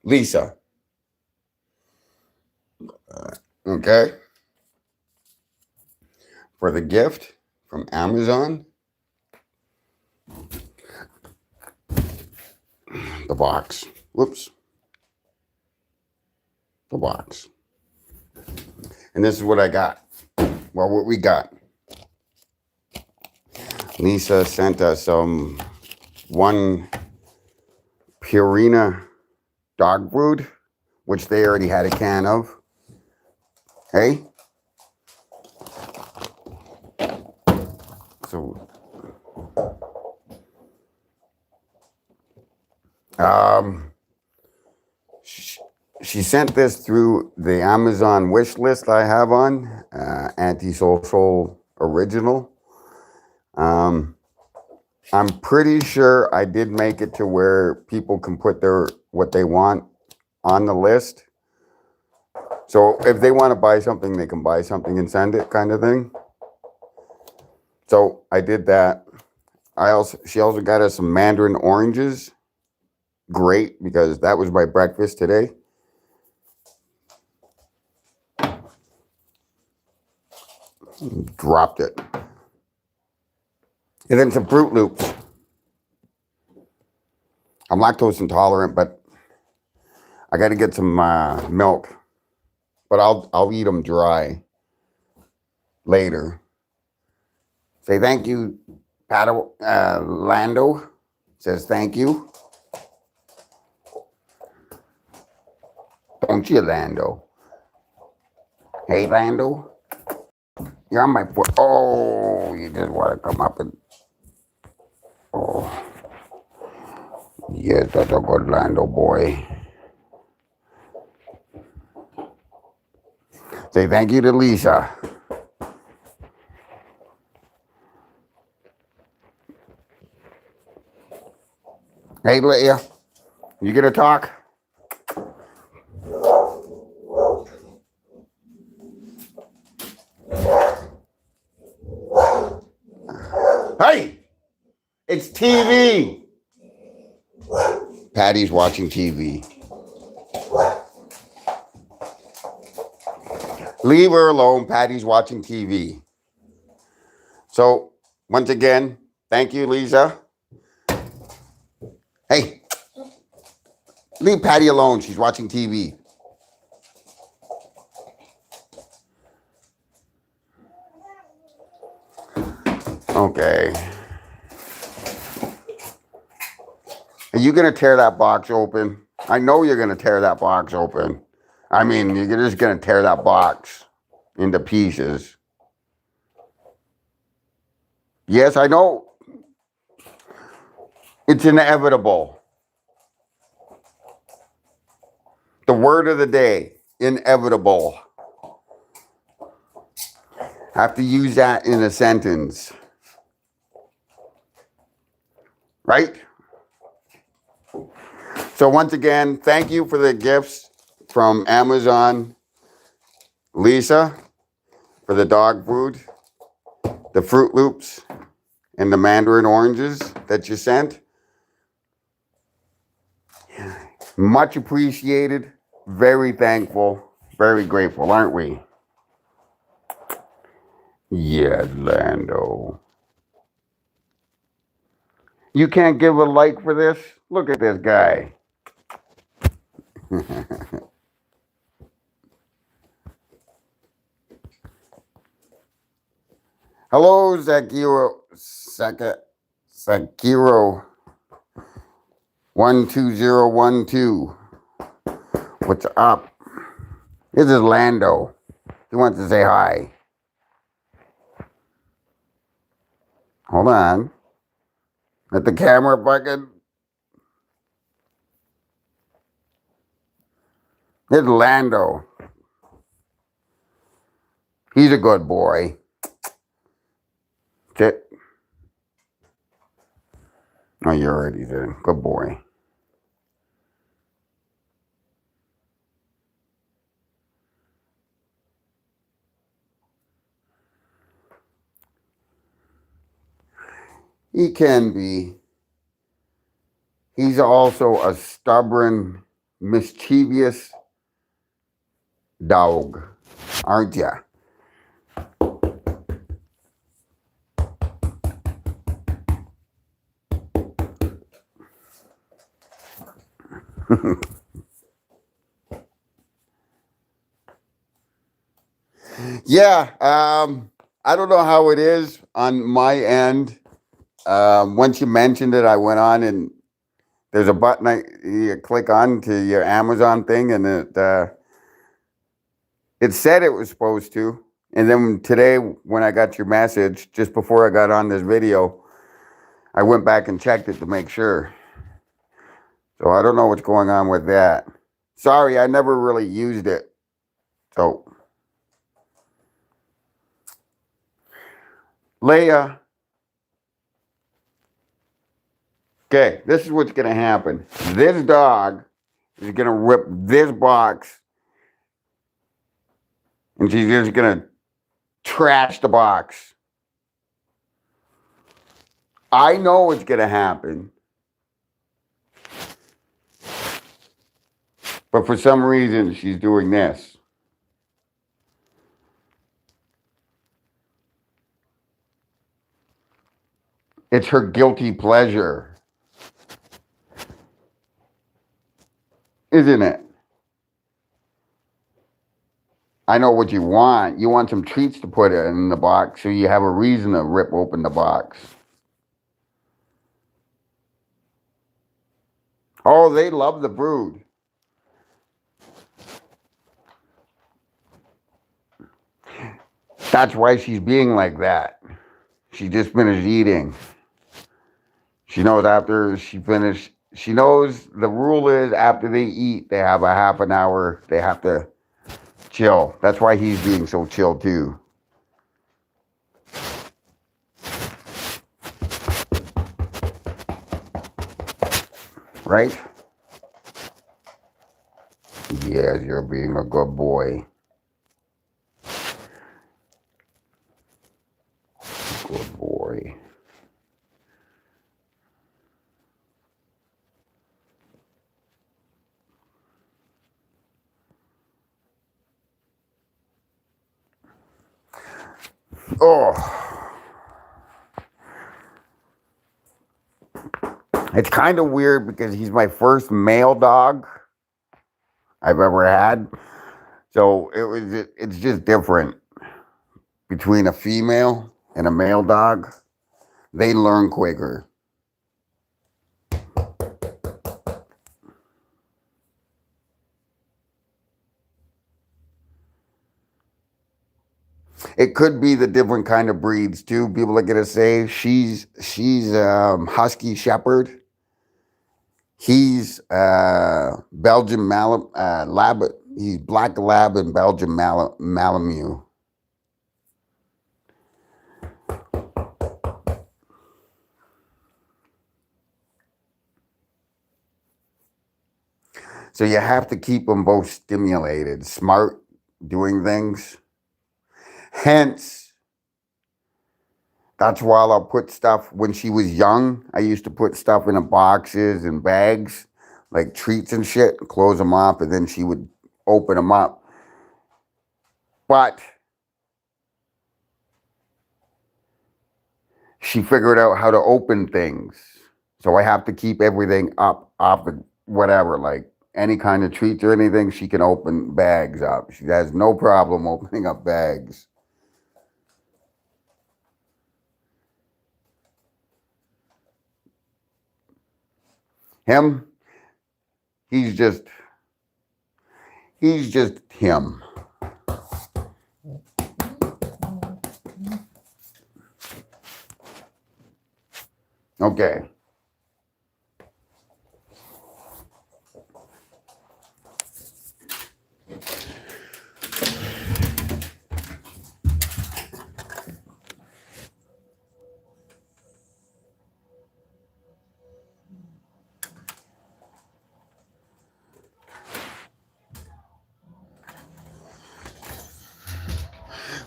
Lisa. Okay. For the gift from Amazon, the box. Whoops. The box. And this is what I got. Well, what we got. Lisa sent us one Purina dog food, which they already had a can of. Hey? So, um, she sent this through the Amazon wish list I have on, Antisocial Original. I'm pretty sure I did make it to where people can put what they want on the list. So if they want to buy something, they can buy something and send it, kind of thing. So I did that. She also got us some mandarin oranges. Great, because that was my breakfast today. Dropped it. And then some Fruit Loops. I'm lactose intolerant, but I got to get some milk. But I'll eat them dry later. Say thank you, Lando says thank you. Don't you, Lando? Hey, Lando. You're on my foot. Oh, you just want to come up and... Oh. Yes, that's a good Lando boy. Say thank you to Lisa. Hey, Leah. You gonna talk? Hey! It's TV! Patty's watching TV. Leave her alone. Patty's watching TV. So, once again, thank you, Lisa. Hey, leave Patty alone. She's watching TV. Okay. Are you going to tear that box open? I know you're going to tear that box open. I mean, you're just going to tear that box into pieces. Yes, I know. It's inevitable. The word of the day, inevitable. I have to use that in a sentence. Right? So once again, thank you for the gifts from Amazon. Lisa, for the dog food, the Fruit Loops, and the mandarin oranges that you sent. Much appreciated. Very thankful. Very grateful, aren't we? Yes, Lando. You can't give a like for this? Look at this guy. Hello, Zakiro. Zakiro 12012. What's up? This is Lando. He wants to say hi. Hold on. Let the camera bucket. This is Lando. He's a good boy. Sit. Oh, you're already there. Good boy. He can be. He's also a stubborn mischievous dog, aren't ya? Yeah, I don't know how it is on my end. Once you mentioned it, I went on and there's a button you click on to your Amazon thing, and it said it was supposed to. And then today, when I got your message, just before I got on this video, I went back and checked it to make sure. So I don't know what's going on with that. Sorry, I never really used it. So, Leia, okay, this is what's going to happen. This dog is going to rip this box, and she's just going to trash the box. I know what's going to happen. But for some reason, she's doing this. It's her guilty pleasure. Isn't it? I know what you want. You want some treats to put in the box so you have a reason to rip open the box. Oh, they love the brood. That's why she's being like that. She just finished eating. She knows after she finished, she knows the rule is after they eat, they have a half an hour, they have to chill. That's why he's being so chill too. Right? Yes, you're being a good boy. Good boy. Oh. It's kind of weird because he's my first male dog I've ever had. So it's just different between a female and a male dog. They learn quicker. It could be the different kind of breeds too. People are gonna say she's Husky Shepherd. He's Belgian Lab. He's Black Lab and Belgian Malamute. So you have to keep them both stimulated, smart, doing things. Hence, that's why I'll put stuff, when she was young, I used to put stuff in boxes and bags, like treats and shit, and close them up, and then she would open them up. But she figured out how to open things. So I have to keep everything up off the whatever, like any kind of treats or anything, she can open bags up. She has no problem opening up bags. Him, he's just him. Okay.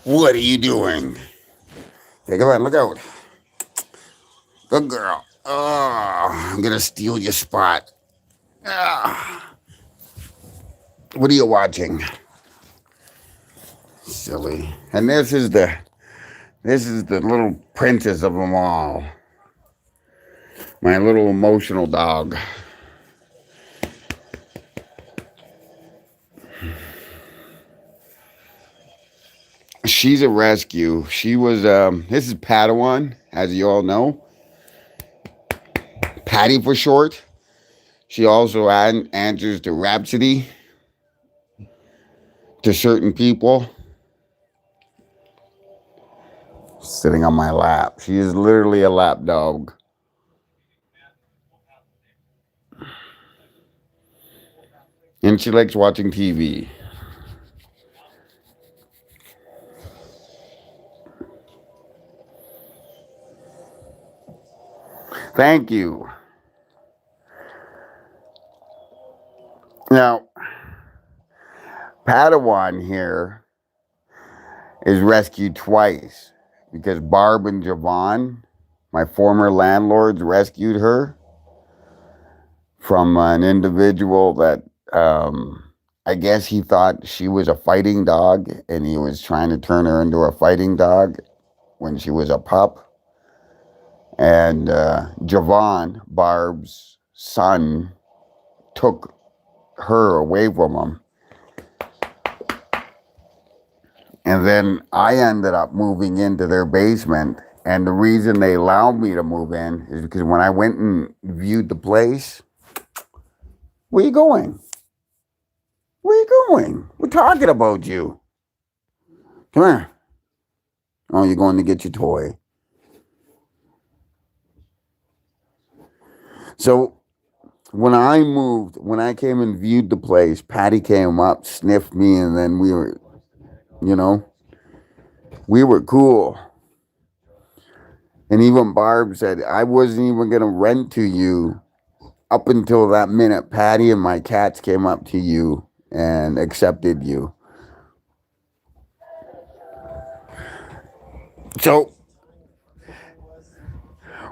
What are you doing? Hey, come on, look out. Good girl. Oh, I'm gonna steal your spot. Ah. What are you watching? Silly. And this is the little princess of them all. My little emotional dog. She's a rescue. She was, this is Padawan, as you all know. Patty for short. She also answers to Rhapsody to certain people. Sitting on my lap. She is literally a lap dog. And she likes watching TV. Thank you. Now, Padawan here is rescued twice because Barb and Javon, my former landlords, rescued her from an individual that I guess he thought she was a fighting dog and he was trying to turn her into a fighting dog when she was a pup. And Javon, Barb's son, took her away from him. And then I ended up moving into their basement. And the reason they allowed me to move in is because when I went and viewed the place, where you going? Where you going? We're talking about you. Come here. Oh, you're going to get your toy. So when I came and viewed the place, Patty came up, sniffed me, and then we were, we were cool. And even Barb said, I wasn't even going to rent to you up until that minute Patty and my cats came up to you and accepted you. So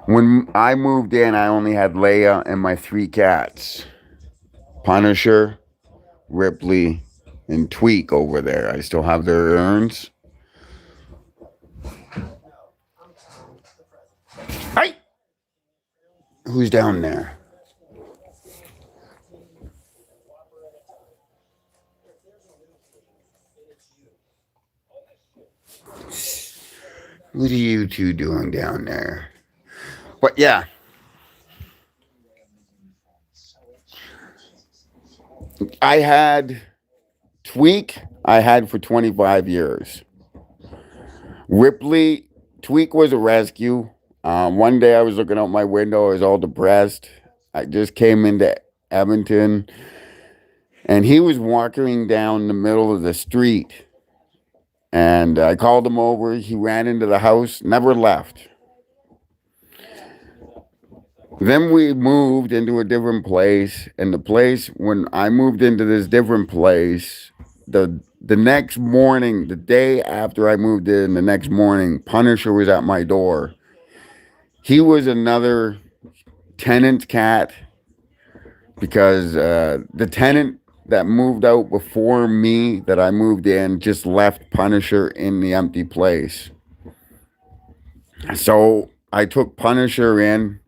when I moved in, I only had Leia and my 3 cats. Punisher, Ripley, and Tweak over there. I still have their urns. Hey! Who's down there? What are you two doing down there? But yeah. I had Tweak, I had for 25 years. Ripley, Tweak was a rescue. One day I was looking out my window, I was all depressed. I just came into Edmonton, and he was walking down the middle of the street. And I called him over. He ran into the house, never left. Then we moved into a different place. And the place, when I moved into this different place, the next morning, the day after I moved in, the next morning, Punisher was at my door. He was another tenant's cat because the tenant that moved out before me, that I moved in, just left Punisher in the empty place. So I took Punisher in,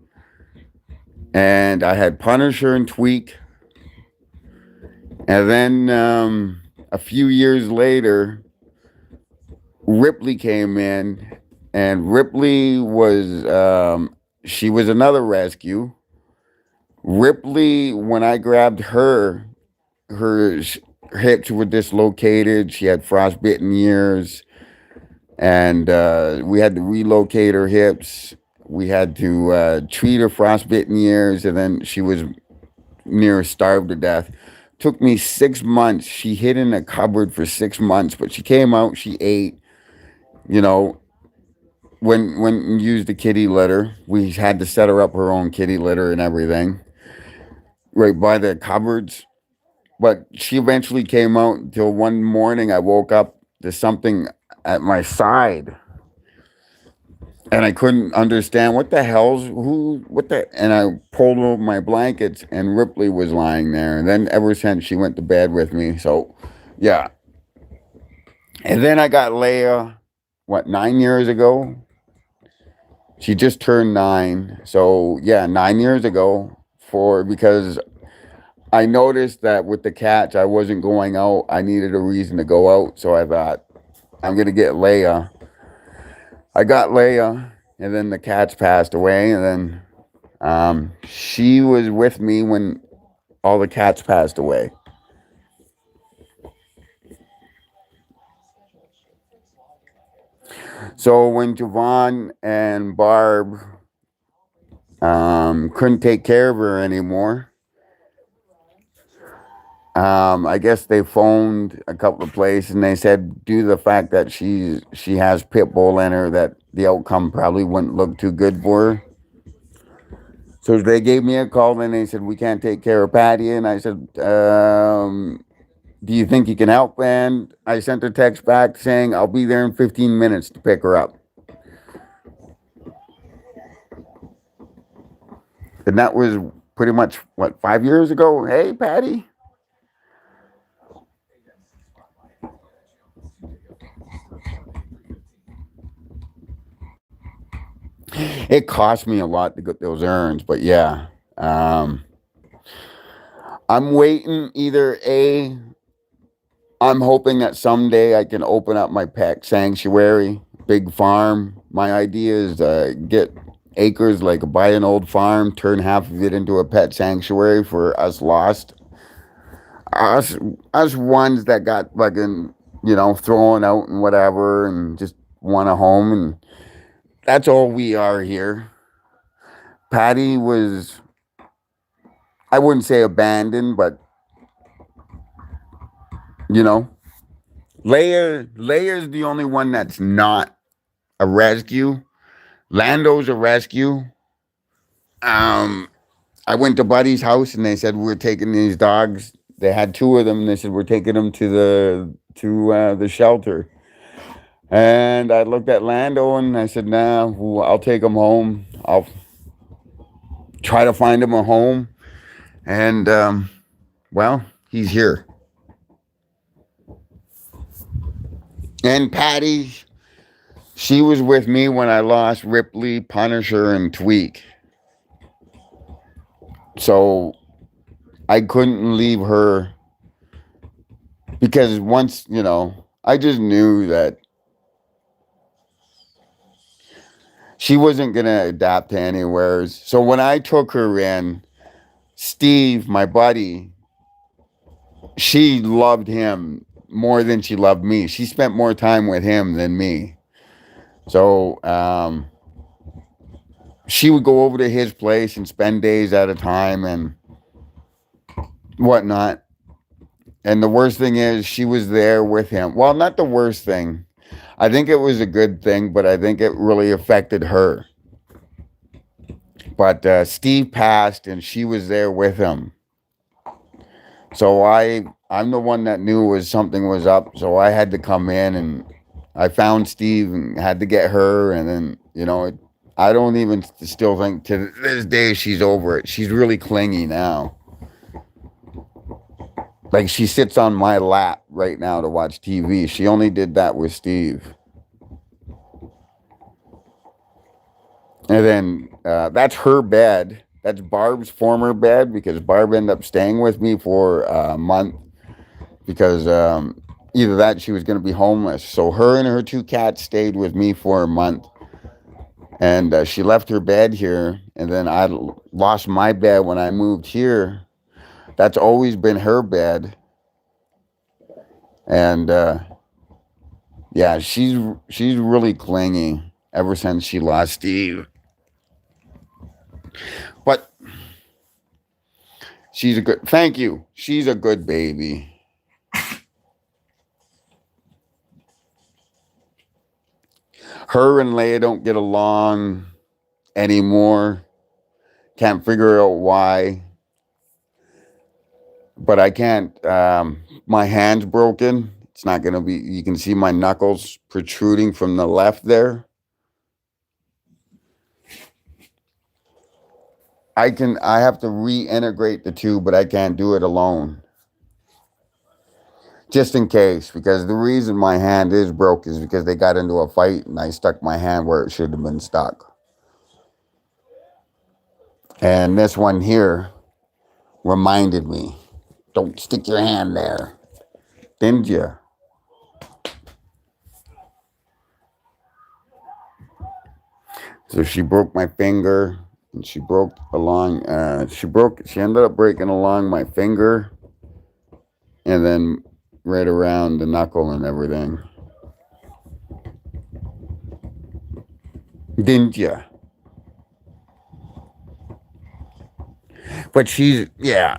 and I had Punisher and Tweak. And then a few years later, Ripley came in, and Ripley was, she was another rescue. Ripley, when I grabbed her hips were dislocated. She had frostbitten ears, and we had to relocate her hips. We had to treat her frostbitten ears, and then she was near starved to death. Took me 6 months. She hid in a cupboard for 6 months, but she came out. She ate. When we used the kitty litter, we had to set her up her own kitty litter and everything, right by the cupboards. But she eventually came out until one morning I woke up to something at my side. and I couldn't understand what the hell's who what the and I pulled over my blankets and Ripley was lying there. And then ever since she went to bed with me. So yeah. And then I got Leia, what, 9 years ago? She just turned 9. So yeah, 9 years ago for because I noticed that with the cats I wasn't going out. I needed a reason to go out. So I thought, I'm gonna get Leia. I got Leia, and then the cats passed away, and then she was with me when all the cats passed away. So when Javon and Barb couldn't take care of her anymore, I guess they phoned a couple of places and they said, due to the fact that she has pit bull in her, that the outcome probably wouldn't look too good for her. So they gave me a call and they said, we can't take care of Patty. And I said, do you think you can help? And I sent a text back saying, I'll be there in 15 minutes to pick her up. And that was pretty much, what, 5 years ago? Hey, Patty. It cost me a lot to get those errands, but yeah. I'm waiting either I'm hoping that someday I can open up my pet sanctuary, big farm. My idea is to get acres, like buy an old farm, turn half of it into a pet sanctuary for us lost. Us, us ones that got fucking, thrown out and whatever and just want a home. And that's all we are here. Patty was, I wouldn't say abandoned, but you know, Leia's the only one that's not a rescue. Lando's a rescue. I went to Buddy's house and they said we're taking these dogs. They had two of them. And they said we're taking them to the shelter. And I looked at Lando and I said, nah, I'll take him home. I'll try to find him a home. And well, he's here. And Patty, she was with me when I lost Ripley, Punisher, and Tweak. So I couldn't leave her because once, I just knew that she wasn't going to adapt to anywhere. So when I took her in, Steve, my buddy, she loved him more than she loved me. She spent more time with him than me. So she would go over to his place and spend days at a time and whatnot. And the worst thing is she was there with him. Well, not the worst thing. I think it was a good thing, but I think it really affected her. But Steve passed and she was there with him. So I'm the one that knew something was up. So I had to come in and I found Steve and had to get her. And then, I don't even still think to this day she's over it. She's really clingy now. Like she sits on my lap right now to watch TV. She only did that with Steve. And then that's her bed. That's Barb's former bed because Barb ended up staying with me for a month because either that she was going to be homeless. So her and her two cats stayed with me for a month. And she left her bed here. And then I lost my bed when I moved here. That's always been her bed. And yeah, she's really clingy ever since she lost Steve. But thank you. She's a good baby. Her and Leia don't get along anymore. Can't figure out why. But I can't, my hand's broken. It's not going to be, you can see my knuckles protruding from the left there. I have to reintegrate the two, but I can't do it alone. Just in case, because the reason my hand is broke is because they got into a fight and I stuck my hand where it should have been stuck. And this one here reminded me, don't stick your hand there. Didn't you? So she broke my finger and she broke along, she ended up breaking along my finger and then right around the knuckle and everything. Didn't you? But she's, yeah.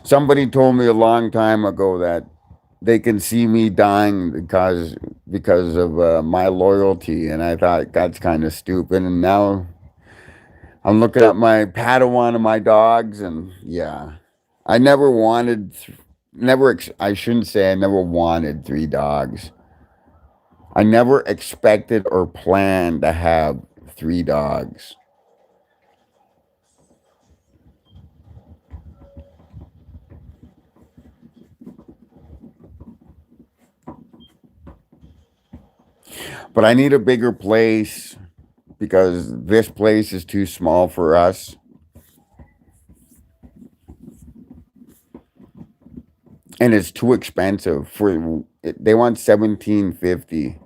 Somebody told me a long time ago that they can see me dying because of my loyalty, and I thought that's kind of stupid. And now I'm looking at my Padawan and my dogs, and yeah, I never wanted, I shouldn't say I never wanted three dogs. I never expected or planned to have three dogs. But I need a bigger place because this place is too small for us. And it's too expensive for they want 1750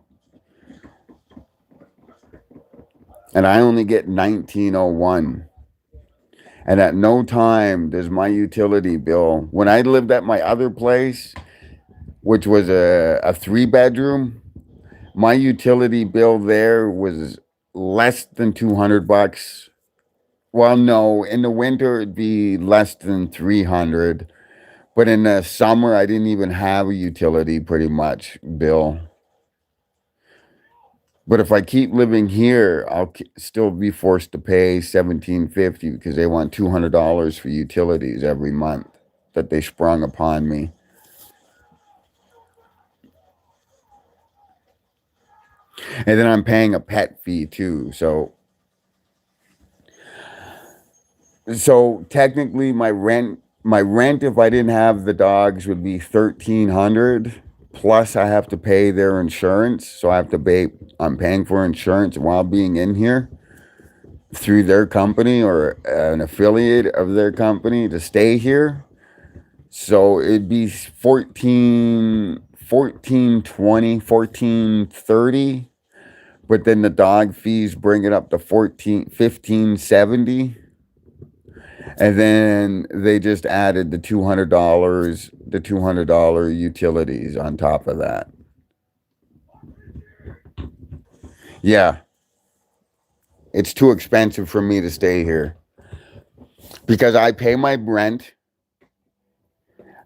and I only get 1901. And at no time does my utility bill, when I lived at my other place, which was a 3 bedroom, my utility bill there was less than 200 bucks. Well, no, in the winter it'd be less than 300, but in the summer I didn't even have a utility pretty much bill. But if I keep living here, I'll still be forced to pay 1750 because they want $200 for utilities every month that they sprung upon me. And then I'm paying a pet fee too. So technically my rent if I didn't have the dogs would be 1300 plus I have to pay their insurance. So I'm paying for insurance while being in here through their company or an affiliate of their company to stay here. So it'd be 1430, but then the dog fees bring it up to 1570. And then they just added the $200 utilities on top of that. Yeah, it's too expensive for me to stay here because I pay my rent.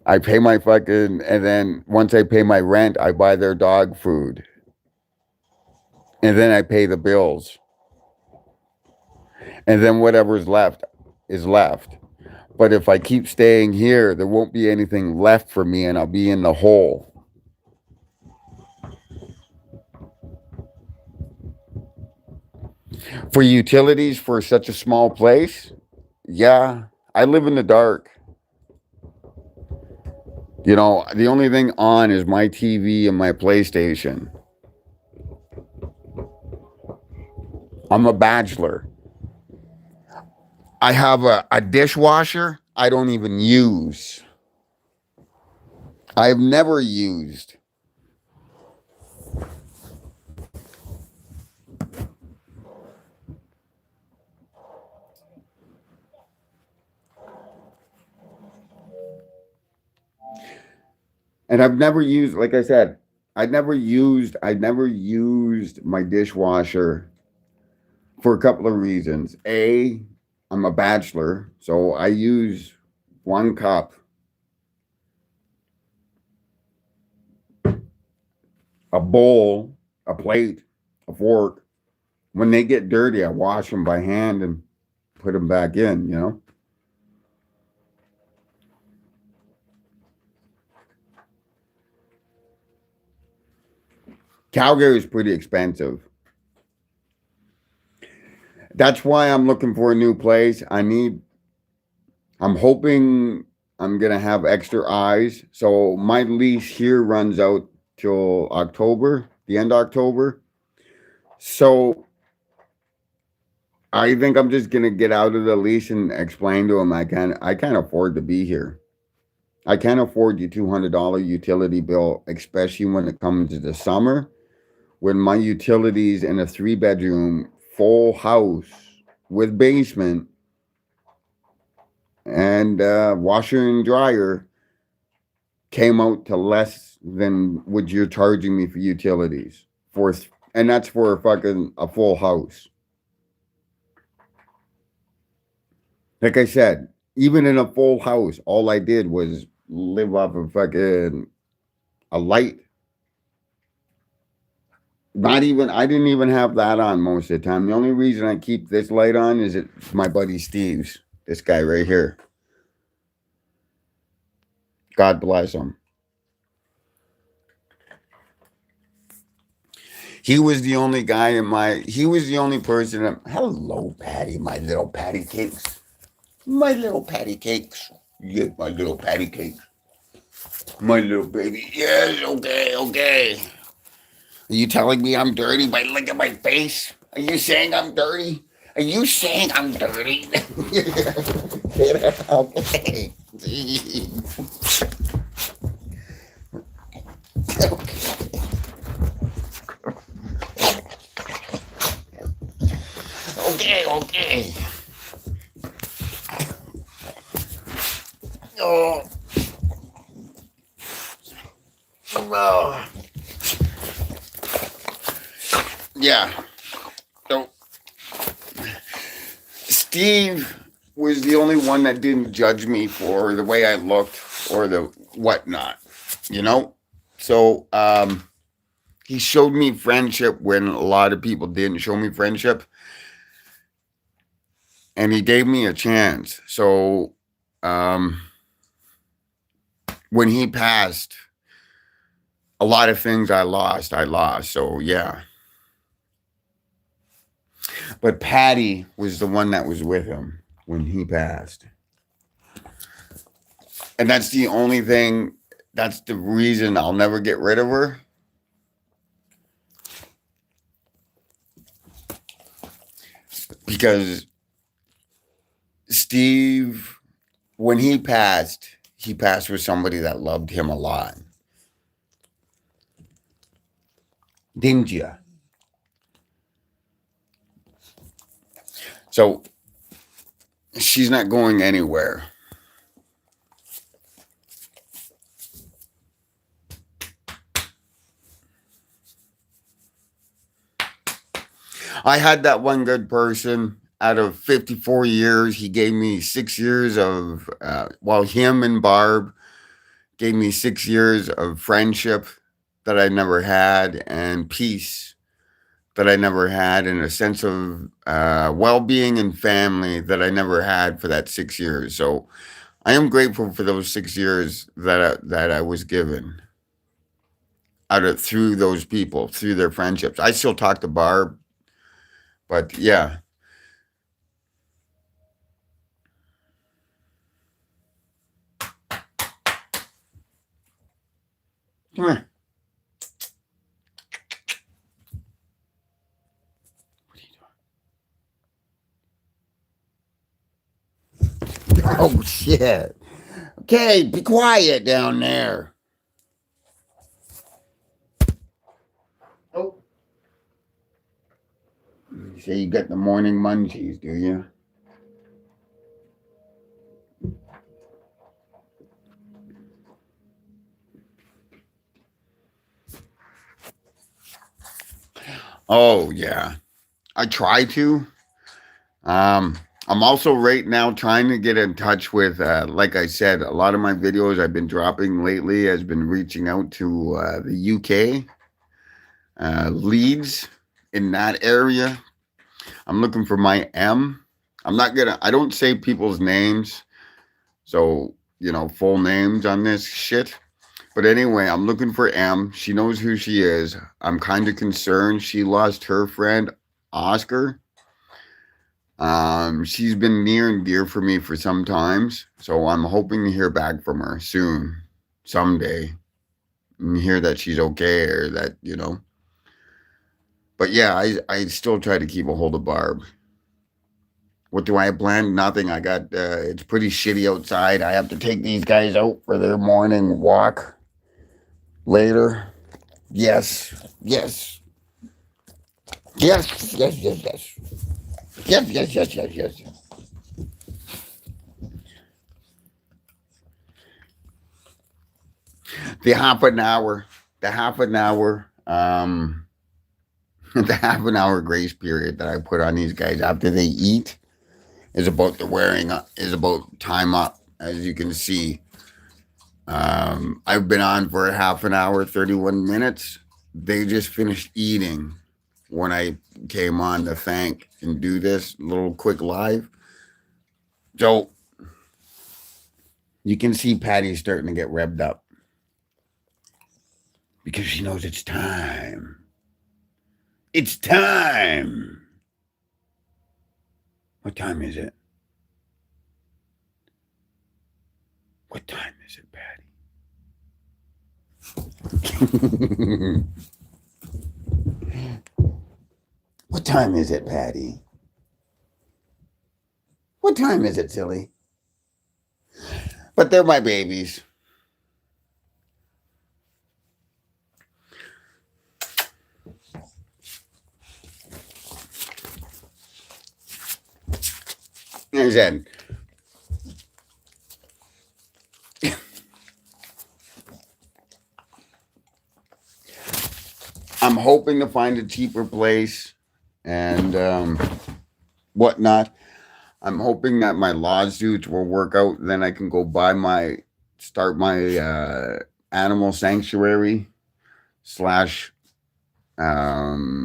I pay my fucking, and then once I pay my rent, I buy their dog food. And then I pay the bills. And then whatever's left is left. But if I keep staying here, there won't be anything left for me and I'll be in the hole. For utilities for such a small place, yeah, I live in the dark. You know, the only thing on is my TV and my PlayStation. I'm a bachelor. I have a dishwasher I don't even use. I've never used. And I've never used, like I said, I never used my dishwasher for a couple of reasons. A, I'm a bachelor, so I use 1 cup, a bowl, a plate, a fork. When they get dirty, I wash them by hand and put them back in, you know? Calgary is pretty expensive. That's why I'm looking for a new place. I'm hoping I'm going to have extra eyes. So my lease here runs out till October, the end of October. So I think I'm just going to get out of the lease and explain to him I can't afford to be here. I can't afford your $200 utility bill, especially when it comes to the summer, when my utilities in a 3-bedroom full house with basement and washer and dryer came out to less than what you're charging me for utilities and that's for a full house. Like I said, even in a full house, all I did was live off of fucking a light. I didn't even have that on most of the time. The only reason I keep this light on is it's my buddy Steve's. This guy right here. God bless him. He was the only person. Hello, Patty, my little patty cakes. My little patty cakes. Yeah, my little patty cakes. My little baby. Yes, okay, okay. Are you telling me I'm dirty by looking at my face? Are you saying I'm dirty? Are you saying I'm dirty? Okay. Okay. Oh. Oh. Yeah. So Steve was the only one that didn't judge me for the way I looked or the whatnot, you know? So he showed me friendship when a lot of people didn't show me friendship. And he gave me a chance. So when he passed, a lot of things I lost. So yeah. But Patty was the one that was with him when he passed. And that's the only thing, that's the reason I'll never get rid of her. Because Steve, when he passed with somebody that loved him a lot. Didn't you? So she's not going anywhere. I had that one good person out of 54 years. He gave me 6 years of, him and Barb gave me 6 years of friendship that I never had and peace that I never had and a sense of well-being and family that I never had for that 6 years. So I am grateful for those 6 years that I was given through those people, through their friendships. I still talk to Barb, but yeah. Come here. Oh, shit. Okay, be quiet down there. Oh. You say you got the morning munchies, do you? Oh, yeah. I try to. I'm also right now trying to get in touch with, like I said, a lot of my videos I've been dropping lately has been reaching out to the UK, Leeds, in that area. I'm looking for my M. I don't say people's names. So, full names on this shit. But anyway, I'm looking for M. She knows who she is. I'm kind of concerned. She lost her friend, Oscar. She's been near and dear for me for some times. So I'm hoping to hear back from her soon, someday, and hear that she's okay or that, you know. But yeah, I still try to keep a hold of Barb. What do I have planned? Nothing. I got, it's pretty shitty outside. I have to take these guys out for their morning walk later. Yes, yes, yes, yes, yes, yes, yes, yes, yes, yes, yes. The half an hour, the half an hour, the half an hour grace period that I put on these guys after they eat is about the wearing up, is about time up, as you can see. I've been on for a half an hour, 31 minutes. They just finished eating when I came on to thank and do this little quick live. So you can see Patty's starting to get revved up because she knows it's time. It's time. What time is it? What time is it, Patty? What time is it, Patty? What time is it, silly? But they're my babies. There's Ed. I'm hoping to find a cheaper place and whatnot. I'm hoping that my lawsuits will work out. Then I can go start my animal sanctuary slash. I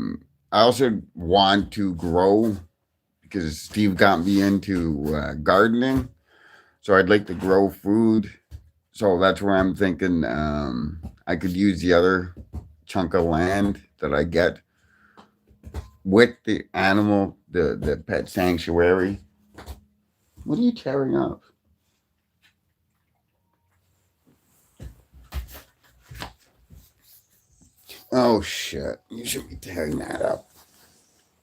also want to grow because Steve got me into gardening. So I'd like to grow food. So that's where I'm thinking I could use the other chunk of land that I get with the the pet sanctuary. What are you tearing up? Oh shit! You should be tearing that up.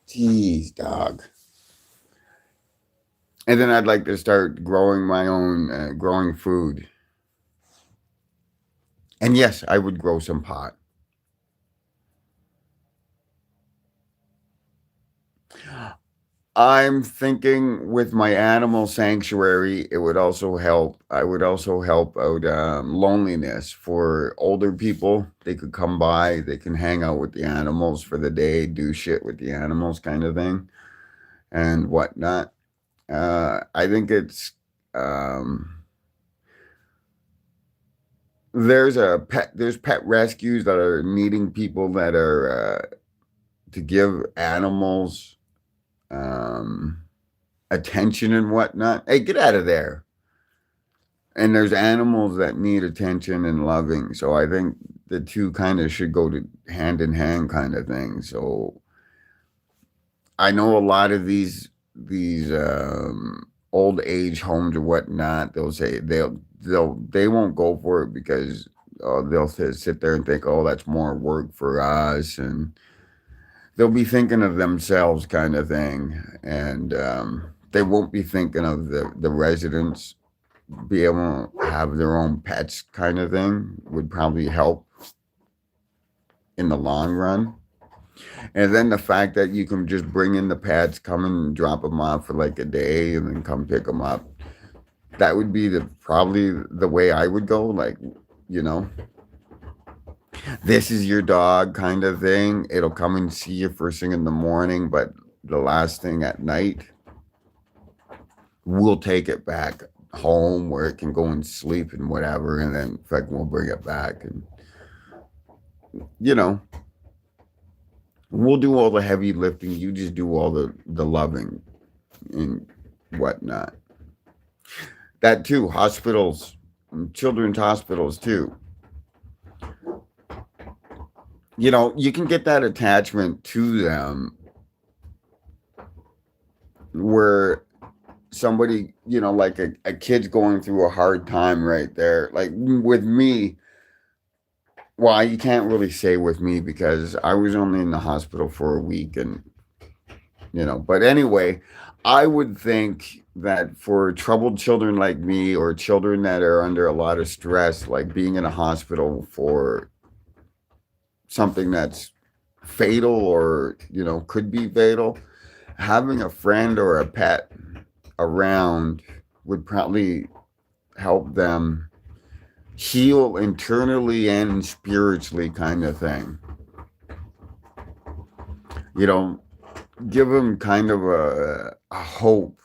Jeez, dog. And then I'd like to start growing my own, growing food. And yes, I would grow some pot. I'm thinking with my animal sanctuary, it would also help. I would also help out loneliness for older people. They could come by, they can hang out with the animals for the day, do shit with the animals, kind of thing, and whatnot. I think it's there's pet rescues that are needing people that are to give animals um, attention and whatnot. Hey, get out of there. And there's animals that need attention and loving. So I think the two kind of should go to hand in hand kind of thing. So I know a lot of these old age homes or whatnot, they'll say they won't go for it because they'll sit there and think, oh, that's more work for us, and they'll be thinking of themselves kind of thing, and they won't be thinking of the residents. Be able to have their own pets kind of thing would probably help in the long run. And then the fact that you can just bring in the pets, come and drop them off for like a day, and then come pick them up. That would be probably the way I would go. Like, you know, this is your dog kind of thing. It'll come and see you first thing in the morning, but the last thing at night, we'll take it back home where it can go and sleep and whatever, and then in fact we'll bring it back, and you know, we'll do all the heavy lifting. You just do all the loving and whatnot. That too, hospitals, children's hospitals too. You know, you can get that attachment to them where somebody, you know, like a kid's going through a hard time right there. Like with me, well, you can't really say with me because I was only in the hospital for a week and, you know, but anyway, I would think that for troubled children like me or children that are under a lot of stress, like being in a hospital for something that's fatal or, you know, could be fatal, having a friend or a pet around would probably help them heal internally and spiritually, kind of thing. You know, give them kind of a hope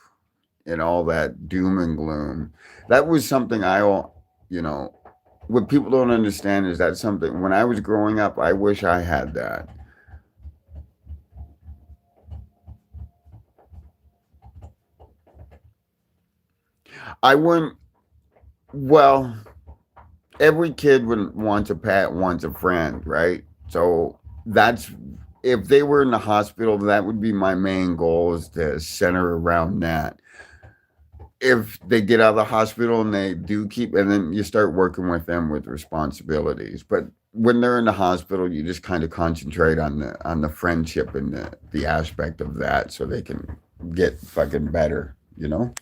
in all that doom and gloom. That was something you know, what people don't understand is that something when I was growing up, I wish I had that. I wouldn't, well, every kid would wants a pet, wants a friend, right? So that's if they were in the hospital, that would be my main goal is to center around that. If they get out of the hospital and they do keep, and then you start working with them with responsibilities. But when they're in the hospital, you just kind of concentrate on the friendship and the aspect of that, so they can get fucking better. You know.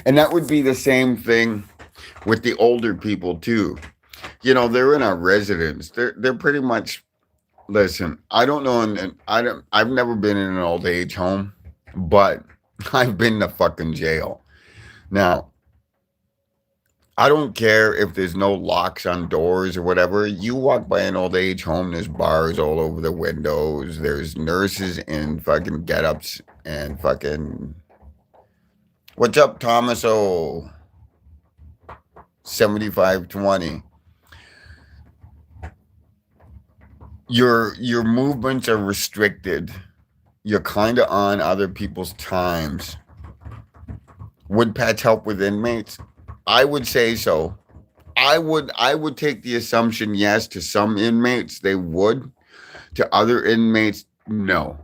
And that would be the same thing with the older people too. You know, they're in our residence. They're pretty much listen. I don't know, and I don't. I've never been in an old age home, but I've been to fucking jail. Now, I don't care if there's no locks on doors or whatever. You walk by an old age home, there's bars all over the windows. There's nurses in fucking get-ups and fucking. What's up, Thomas? Oh, 7520. Your movements are restricted. You're kind of on other people's times. Would pets help with inmates? I would say so. I would take the assumption yes to some inmates they would, to other inmates no.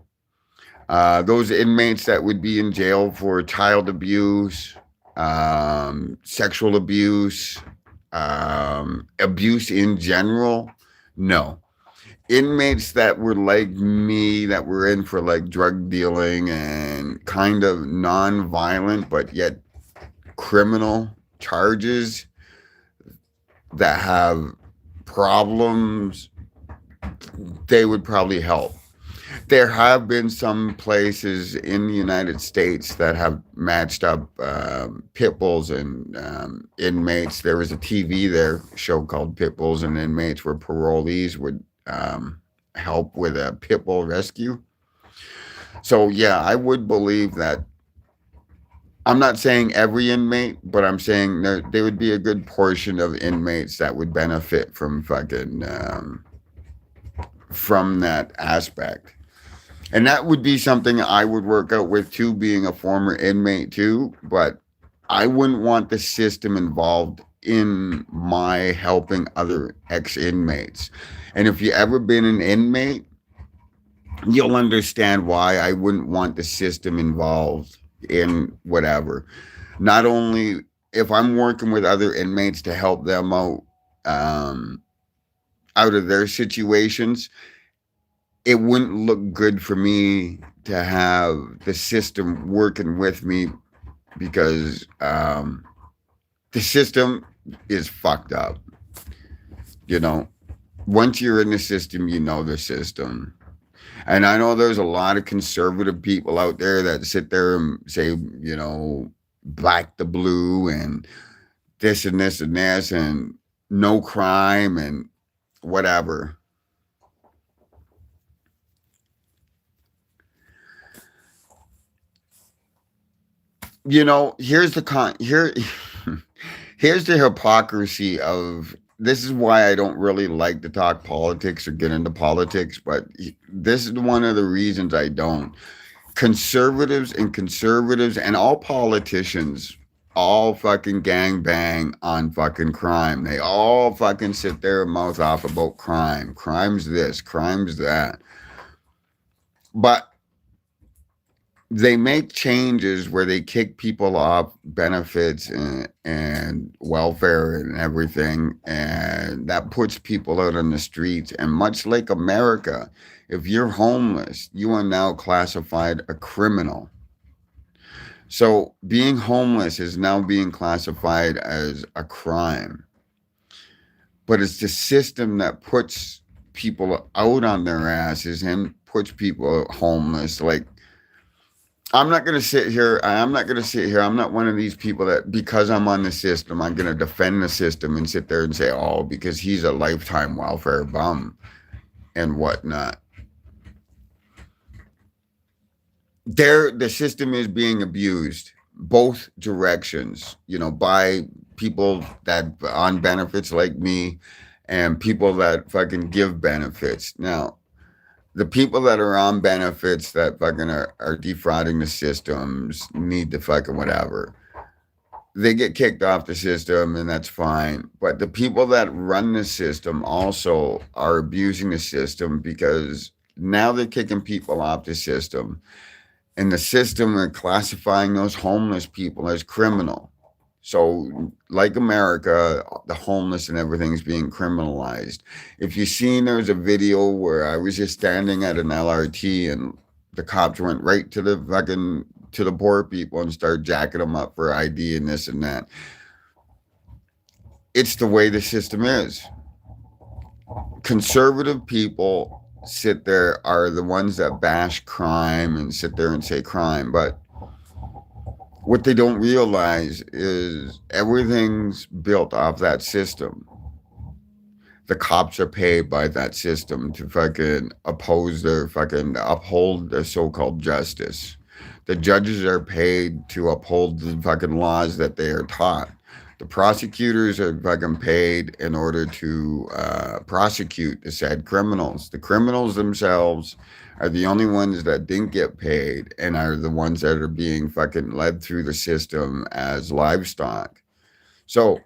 Those inmates that would be in jail for child abuse, sexual abuse, abuse in general, no. Inmates that were like me, that were in for like drug dealing and kind of non-violent but yet criminal charges that have problems, they would probably help. There have been some places in the United States that have matched up pit bulls and inmates. There was a TV there show called Pit Bulls and Inmates where parolees would help with a pit bull rescue. So yeah, I would believe that. I'm not saying every inmate, but I'm saying there would be a good portion of inmates that would benefit from fucking from that aspect. And that would be something I would work out with too, being a former inmate too. But I wouldn't want the system involved in my helping other ex inmates. And if you ever been an inmate, you'll understand why I wouldn't want the system involved in whatever. Not only if I'm working with other inmates to help them um, out of their situations, it wouldn't look good for me to have the system working with me because the system is fucked up. You know, once you're in the system, you know the system. And I know there's a lot of conservative people out there that sit there and say, you know, black the blue and this and this and this and no crime and whatever. You know, here's the here's the hypocrisy of this is why I don't really like to talk politics or get into politics, but this is one of the reasons I don't. Conservatives and all politicians all fucking gang bang on fucking crime. They all fucking sit their mouth off about crime. Crime's this, crime's that. But they make changes where they kick people off benefits and welfare and everything, and that puts people out on the streets. And much like America, if you're homeless, you are now classified a criminal. So being homeless is now being classified as a crime. But it's the system that puts people out on their asses and puts people homeless. Like, I'm not going to sit here. I'm not going to sit here. I'm not one of these people that, because I'm on the system, I'm going to defend the system and sit there and say, oh, because he's a lifetime welfare bum and whatnot. The system is being abused both directions, by people that on benefits like me and people that fucking give benefits. Now, the people that are on benefits that fucking are defrauding the systems need to fucking whatever. They get kicked off the system and that's fine. But the people that run the system also are abusing the system because now they're kicking people off the system. And the system are classifying those homeless people as criminal. So, like America, the homeless and everything's being criminalized. If you've seen, there's a video where I was just standing at an LRT and the cops went right to the poor people and started jacking them up for ID and this and that. It's the way the system is. Conservative people sit there are the ones that bash crime and sit there and say crime, but what they don't realize is everything's built off that system. The cops are paid by that system to fucking uphold their so-called justice. The judges are paid to uphold the fucking laws that they are taught. The prosecutors are fucking paid in order to prosecute the said criminals. The criminals themselves are the only ones that didn't get paid and are the ones that are being fucking led through the system as livestock. So,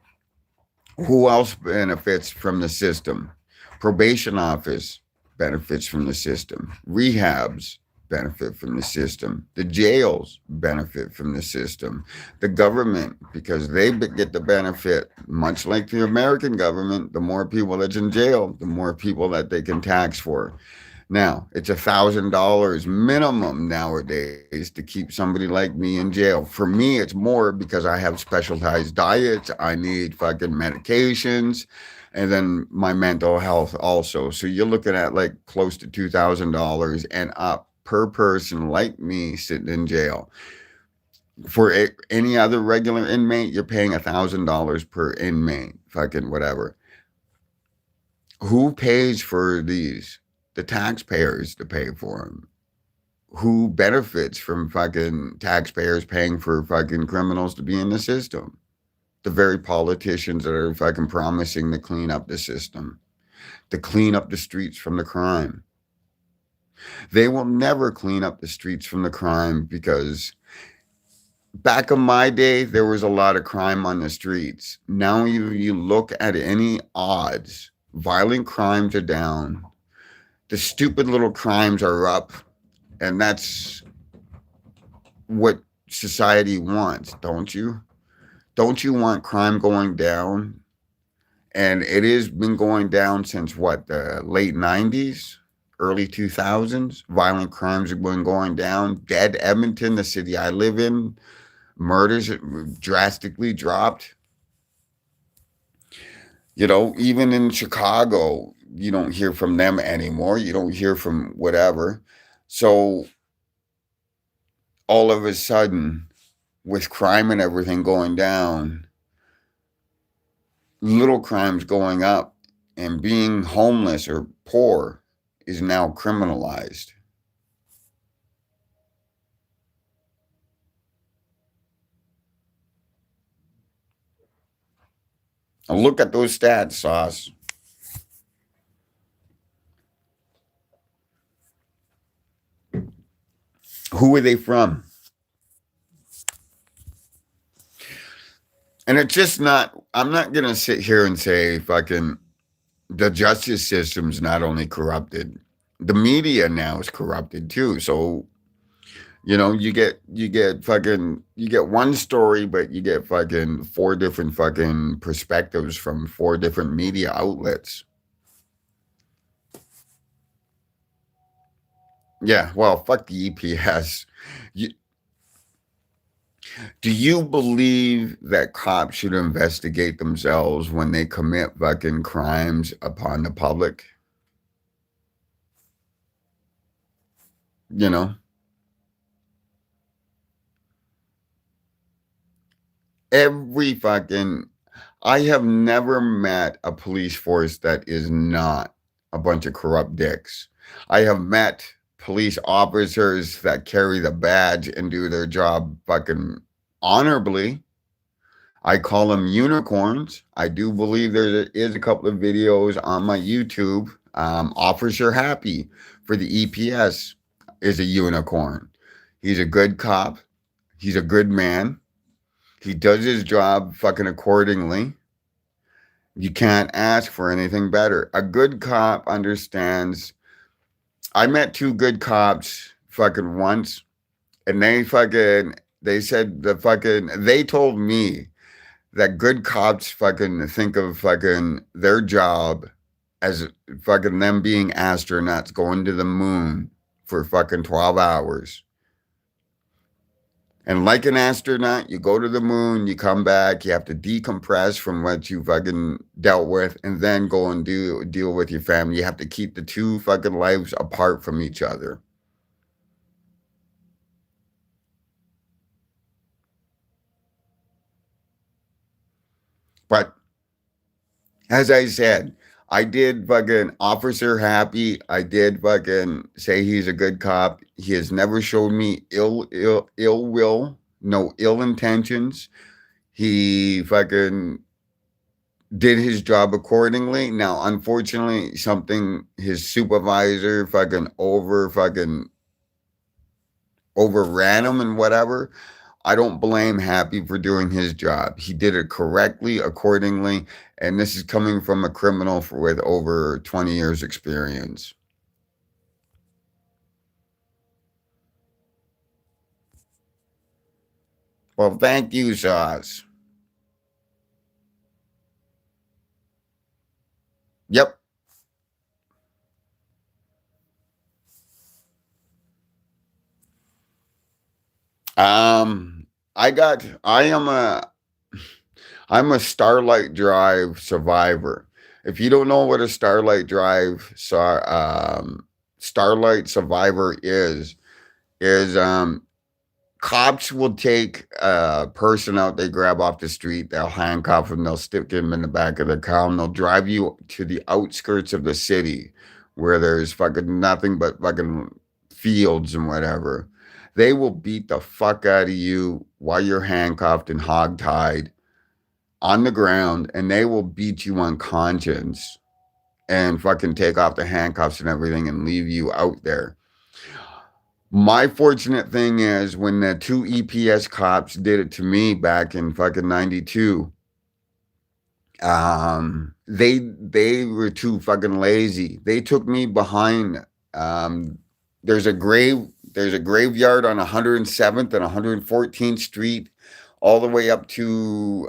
who else benefits from the system? Probation office benefits from the system. Rehabs benefit from the system. The jails benefit from the system. The government, because they get the benefit, much like the American government, the more people that's in jail, the more people that they can tax for. Now, it's $1,000 minimum nowadays to keep somebody like me in jail. For me, it's more because I have specialized diets. I need fucking medications and then my mental health also. So you're looking at like close to $2,000 and up per person like me sitting in jail. For any other regular inmate, you're paying $1,000 per inmate, fucking whatever. Who pays for these? The taxpayers to pay for them. Who benefits from fucking taxpayers paying for fucking criminals to be in the system? The very politicians that are fucking promising to clean up the system, to clean up the streets from the crime. They will never clean up the streets from the crime because back in my day, there was a lot of crime on the streets. Now you look at any odds, violent crimes are down. The stupid little crimes are up, and that's what society wants, don't you? Don't you want crime going down? And it has been going down since what, the late 90s, early 2000s? Violent crimes have been going down. Dead Edmonton, the city I live in, murders drastically dropped. Even in Chicago, you don't hear from them anymore. You don't hear from whatever. So all of a sudden, with crime and everything going down, little crimes going up, and being homeless or poor is now criminalized. Look at those stats, Sauce. Who are they from? And it's just not, I'm not going to sit here and say fucking the justice system's not only corrupted, the media now is corrupted too. So, you get one story, but you get fucking four different fucking perspectives from four different media outlets. Yeah, well, fuck the EPS. Do you believe that cops should investigate themselves when they commit fucking crimes upon the public? You know, every fucking, I have never met a police force that is not a bunch of corrupt dicks. I have met police officers that carry the badge and do their job fucking honorably. I call them unicorns. I do believe there is a couple of videos on my YouTube. Officer Happy for the EPS is a unicorn. He's a good cop. He's a good man. He does his job fucking accordingly. You can't ask for anything better. A good cop understands. I met two good cops fucking once, and they told me that good cops fucking think of fucking their job as fucking them being astronauts going to the moon for fucking 12 hours. And like an astronaut, you go to the moon, you come back, you have to decompress from what you fucking dealt with, and then go and deal with your family. You have to keep the two fucking lives apart from each other. But as I said, I did fucking Officer Happy. I did fucking say he's a good cop. He has never showed me ill will, no ill intentions. He fucking did his job accordingly. Now, unfortunately, something his supervisor fucking overran him and whatever. I don't blame Happy for doing his job. He did it correctly, accordingly, and this is coming from a criminal with over 20 years experience. Well, thank you, Sauce. Yep. Um, I'm a Starlight Drive survivor. If you don't know what a Starlight survivor is cops will take a person out they grab off the street, they'll handcuff him, they'll stick him in the back of the car, and they'll drive you to the outskirts of the city where there's fucking nothing but fucking fields and whatever. They will beat the fuck out of you while you're handcuffed and hogtied on the ground, and they will beat you unconscious and fucking take off the handcuffs and everything and leave you out there. My fortunate thing is when the two EPS cops did it to me back in fucking 92, they were too fucking lazy. They took me behind. Um, there's a graveyard on 107th and 114th Street, all the way up to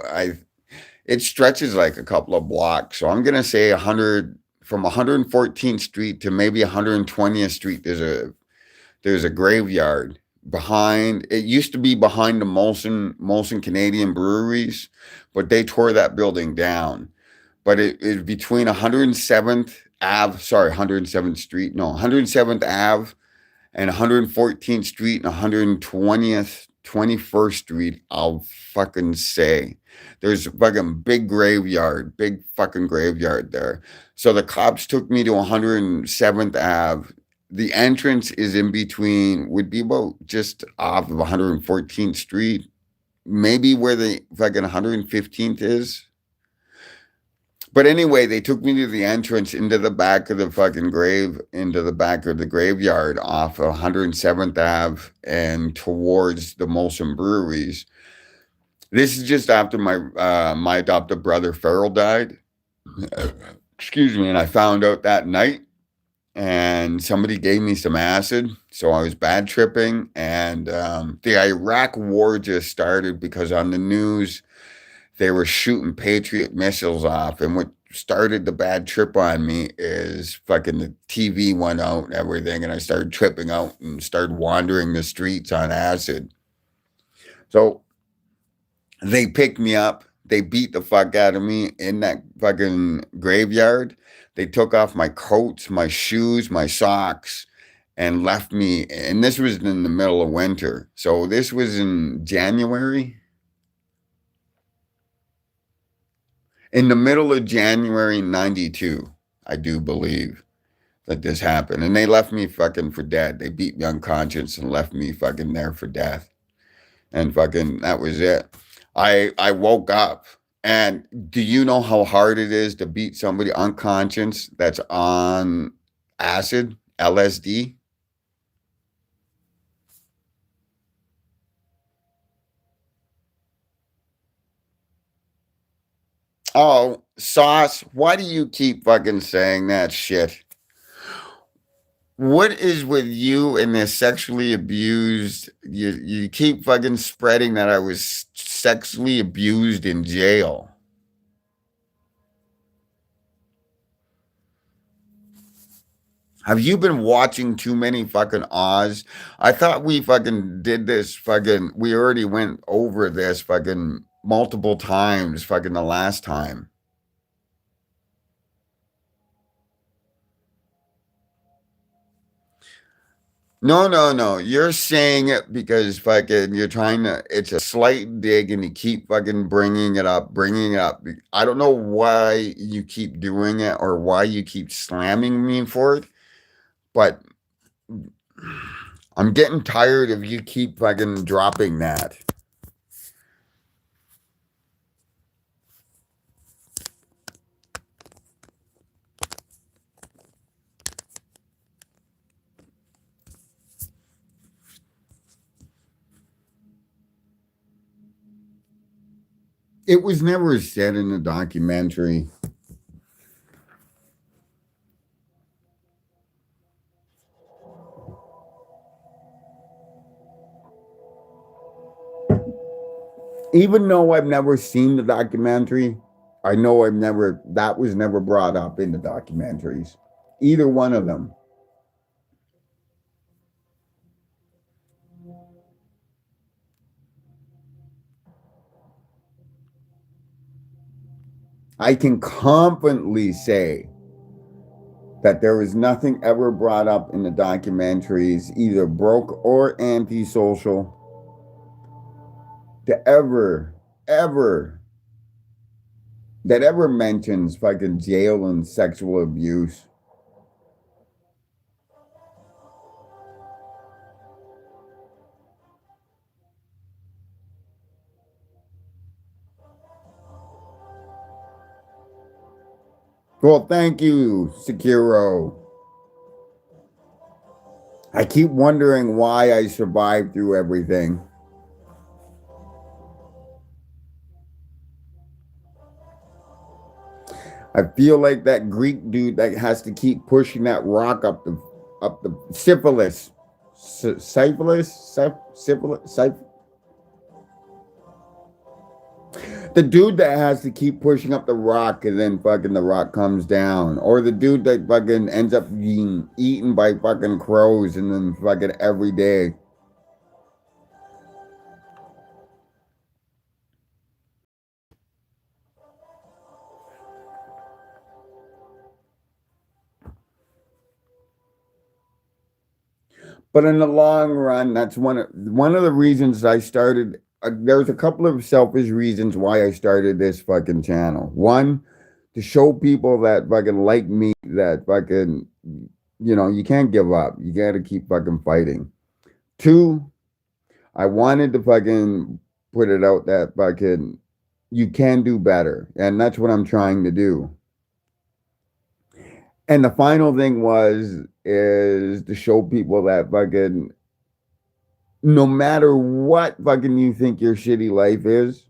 it stretches like a couple of blocks. So I'm gonna say 100 from 114th Street to maybe 120th Street. There's a graveyard behind. It used to be behind the Molson Canadian breweries, but they tore that building down. But it is between 107th Ave, sorry, 107th Street, no, 107th Ave and 114th Street and 120th, 21st Street. I'll fucking say there's a fucking big fucking graveyard there. So the cops took me to 107th Ave. The entrance is in between, would be about just off of 114th Street, maybe where the fucking 115th is. But anyway, they took me to the entrance into the back of the fucking grave, into the back of the graveyard off 107th Ave and towards the Molson Breweries. This is just after my adopted brother Farrell died. Excuse me, and I found out that night, and somebody gave me some acid, so I was bad tripping, and the Iraq War just started because on the news they were shooting Patriot missiles off, and what started the bad trip on me is fucking the TV went out and everything, and I started tripping out and started wandering the streets on acid. So they picked me up. They beat the fuck out of me in that fucking graveyard. They took off my coats, my shoes, my socks, and left me. And this was in the middle of winter. So this was in January. In the middle of January 92, I do believe that this happened. And they left me fucking for dead. They beat me unconscious and left me fucking there for death. And fucking that was it. I woke up, and do you know how hard it is to beat somebody unconscious that's on acid, LSD? Oh, Sauce, why do you keep fucking saying that shit? What is with you and this sexually abused? You keep fucking spreading that I was sexually abused in jail. Have you been watching too many fucking Oz? I thought we fucking did this fucking. We already went over this fucking multiple times. Fucking the last time. No, no, no. You're saying it because fucking you're trying to. It's a slight dig, and you keep fucking bringing it up, bringing it up. I don't know why you keep doing it or why you keep slamming me for it, but I'm getting tired of you keep fucking dropping that. It was never said in the documentary. Even though I've never seen the documentary, I know that was never brought up in the documentaries. Either one of them. I can confidently say that there was nothing ever brought up in the documentaries, either broke or antisocial, to ever, that ever mentions fucking jail and sexual abuse. Well, thank you, Sekiro. I keep wondering why I survived through everything. I feel like that Greek dude that has to keep pushing that rock up the syphilis. Syphilis? Syphilis? The dude that has to keep pushing up the rock and then fucking the rock comes down. Or the dude that fucking ends up being eaten by fucking crows and then fucking every day. But in the long run, that's one of the reasons I started. There's a couple of selfish reasons why I started this fucking channel. One, to show people that fucking like me that fucking, you can't give up. You got to keep fucking fighting. Two, I wanted to fucking put it out that fucking you can do better, and that's what I'm trying to do. And the final thing is to show people that fucking no matter what fucking you think your shitty life is,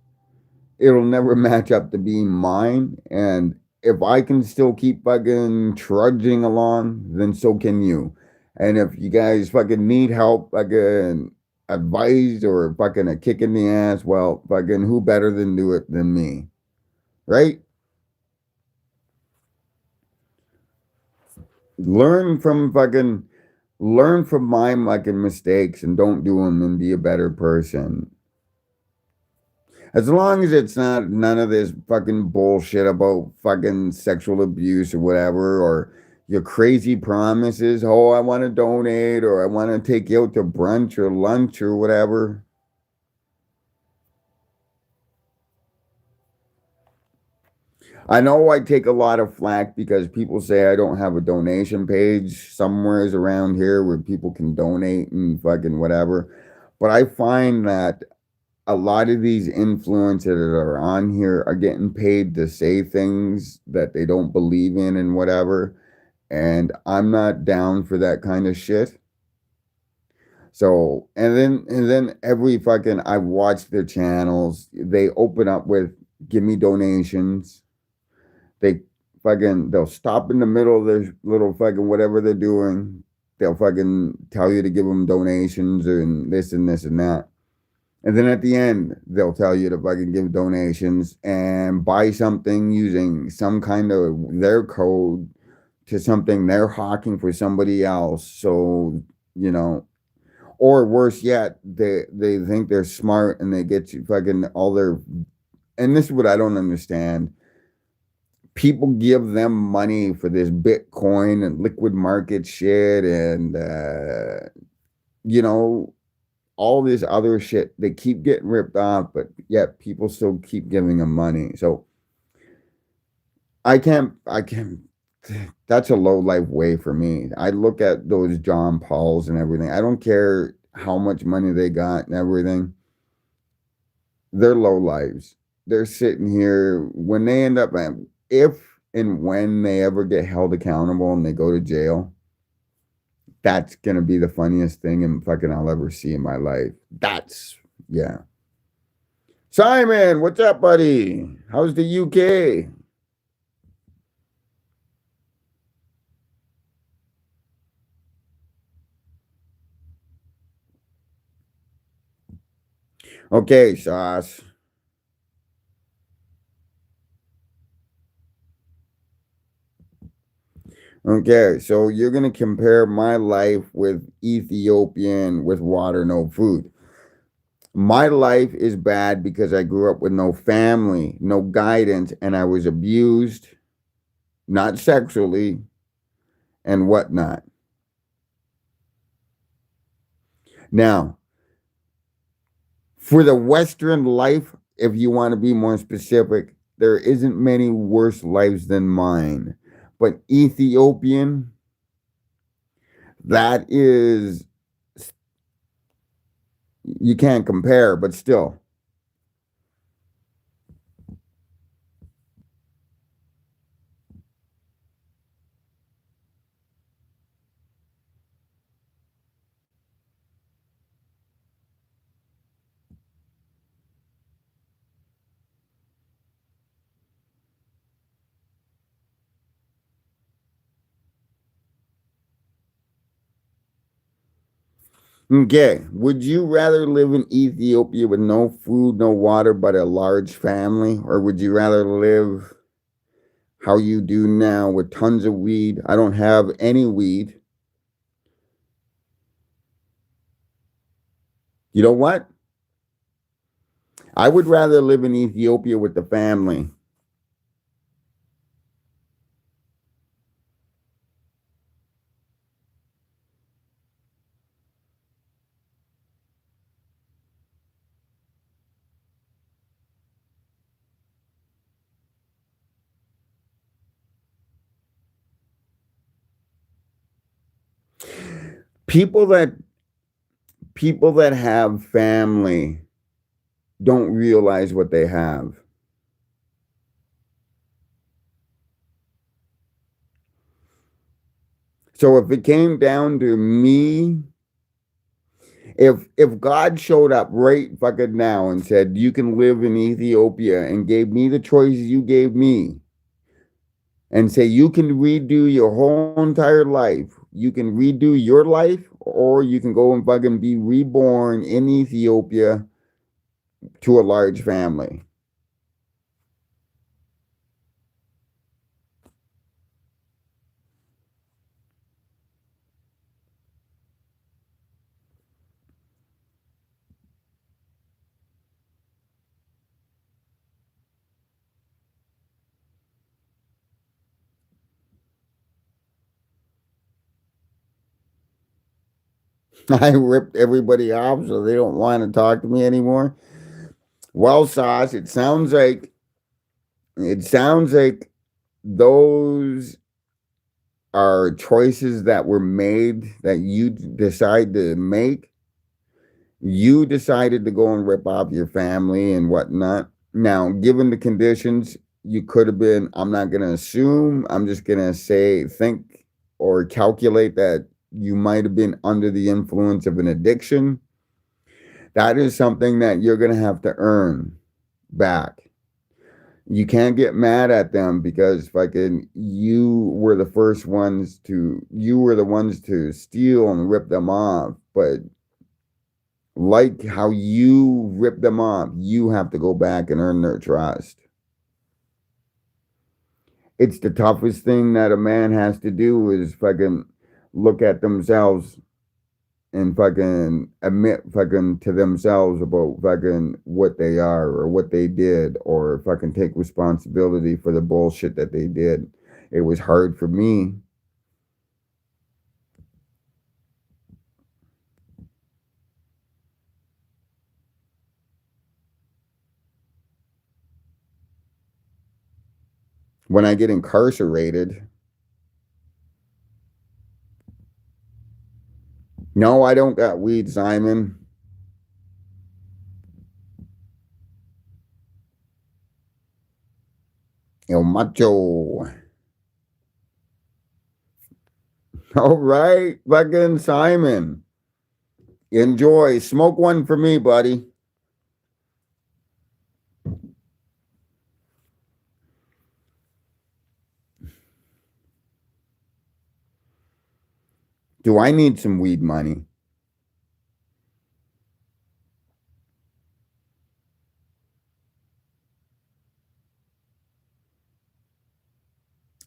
it'll never match up to being mine. And if I can still keep fucking trudging along, then so can you. And if you guys fucking need help, fucking advice or fucking a kick in the ass, well, fucking who better than do it than me? Right? Learn from fucking learn from my fucking mistakes and don't do them and be a better person. As long as it's not none of this fucking bullshit about fucking sexual abuse or whatever, or your crazy promises, oh, I want to donate or I want to take you out to brunch or lunch or whatever. I know I take a lot of flack because people say I don't have a donation page somewheres around here where people can donate and fucking whatever. But I find that a lot of these influencers that are on here are getting paid to say things that they don't believe in and whatever. And I'm not down for that kind of shit. So and then every fucking I've watched their channels. They open up with give me donations. They they'll stop in the middle of their little fucking whatever they're doing. They'll fucking tell you to give them donations and this and this and that. And then at the end, they'll tell you to fucking give donations and buy something using some kind of their code to something they're hawking for somebody else. So, you know, or worse yet, they think they're smart and they get you fucking all their and this is what I don't understand. People give them money for this Bitcoin and liquid market shit and you know all this other shit. They keep getting ripped off, but yet people still keep giving them money. So I can't that's a low life way for me. I look at those John Pauls and everything. I don't care how much money they got and everything. They're low lives. They're sitting here when they end up if and when they ever get held accountable and they go to jail, that's gonna be the funniest thing in fucking I'll ever see in my life. That's yeah. Simon, what's up, buddy? How's the UK? Okay, Sauce. Okay, so you're gonna compare my life with Ethiopian with water, no food. My life is bad because I grew up with no family, no guidance, and I was abused, not sexually, and whatnot. Now, for the Western life, if you want to be more specific, there isn't many worse lives than mine. But Ethiopian, that is, you can't compare, but still. Okay, would you rather live in Ethiopia with no food, no water, but a large family? Or would you rather live how you do now with tons of weed? I don't have any weed. You know what? I would rather live in Ethiopia with the family. People that people that have family don't realize what they have. So if it came down to me, if God showed up right fucking now and said you can live in Ethiopia and gave me the choices you gave me, and say you can redo your whole entire life, you can redo your life, or you can go and fucking be reborn in Ethiopia to a large family. I ripped everybody off so they don't want to talk to me anymore. Well, Sauce, it sounds like those are choices that were made that you decide to make. You decided to go and rip off your family and whatnot. Now, given the conditions, you could have been, I'm not going to assume, I'm just going to say, think or calculate that you might have been under the influence of an addiction. That is something that you're going to have to earn back. You can't get mad at them because fucking you were the ones to steal and rip them off. But like how you rip them off, you have to go back and earn their trust. It's the toughest thing that a man has to do is fucking look at themselves and fucking admit fucking to themselves about fucking what they are or what they did or fucking take responsibility for the bullshit that they did. It was hard for me. When I get incarcerated, no, I don't got weed, Simon. El macho. All right, fucking Simon. Enjoy. Smoke one for me, buddy. Do I need some weed money?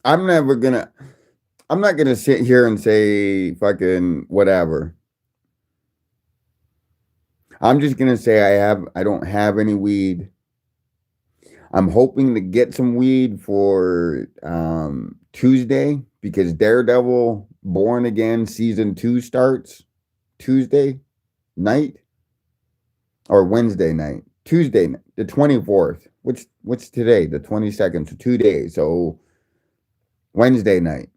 I'm never gonna I'm not gonna sit here and say fucking whatever. I'm just gonna say I don't have any weed. I'm hoping to get some weed for Tuesday because Daredevil Born Again season 2 starts Tuesday night or Wednesday night. Tuesday night, the 24th. What's today? The 22nd, so 2 days. So Wednesday night.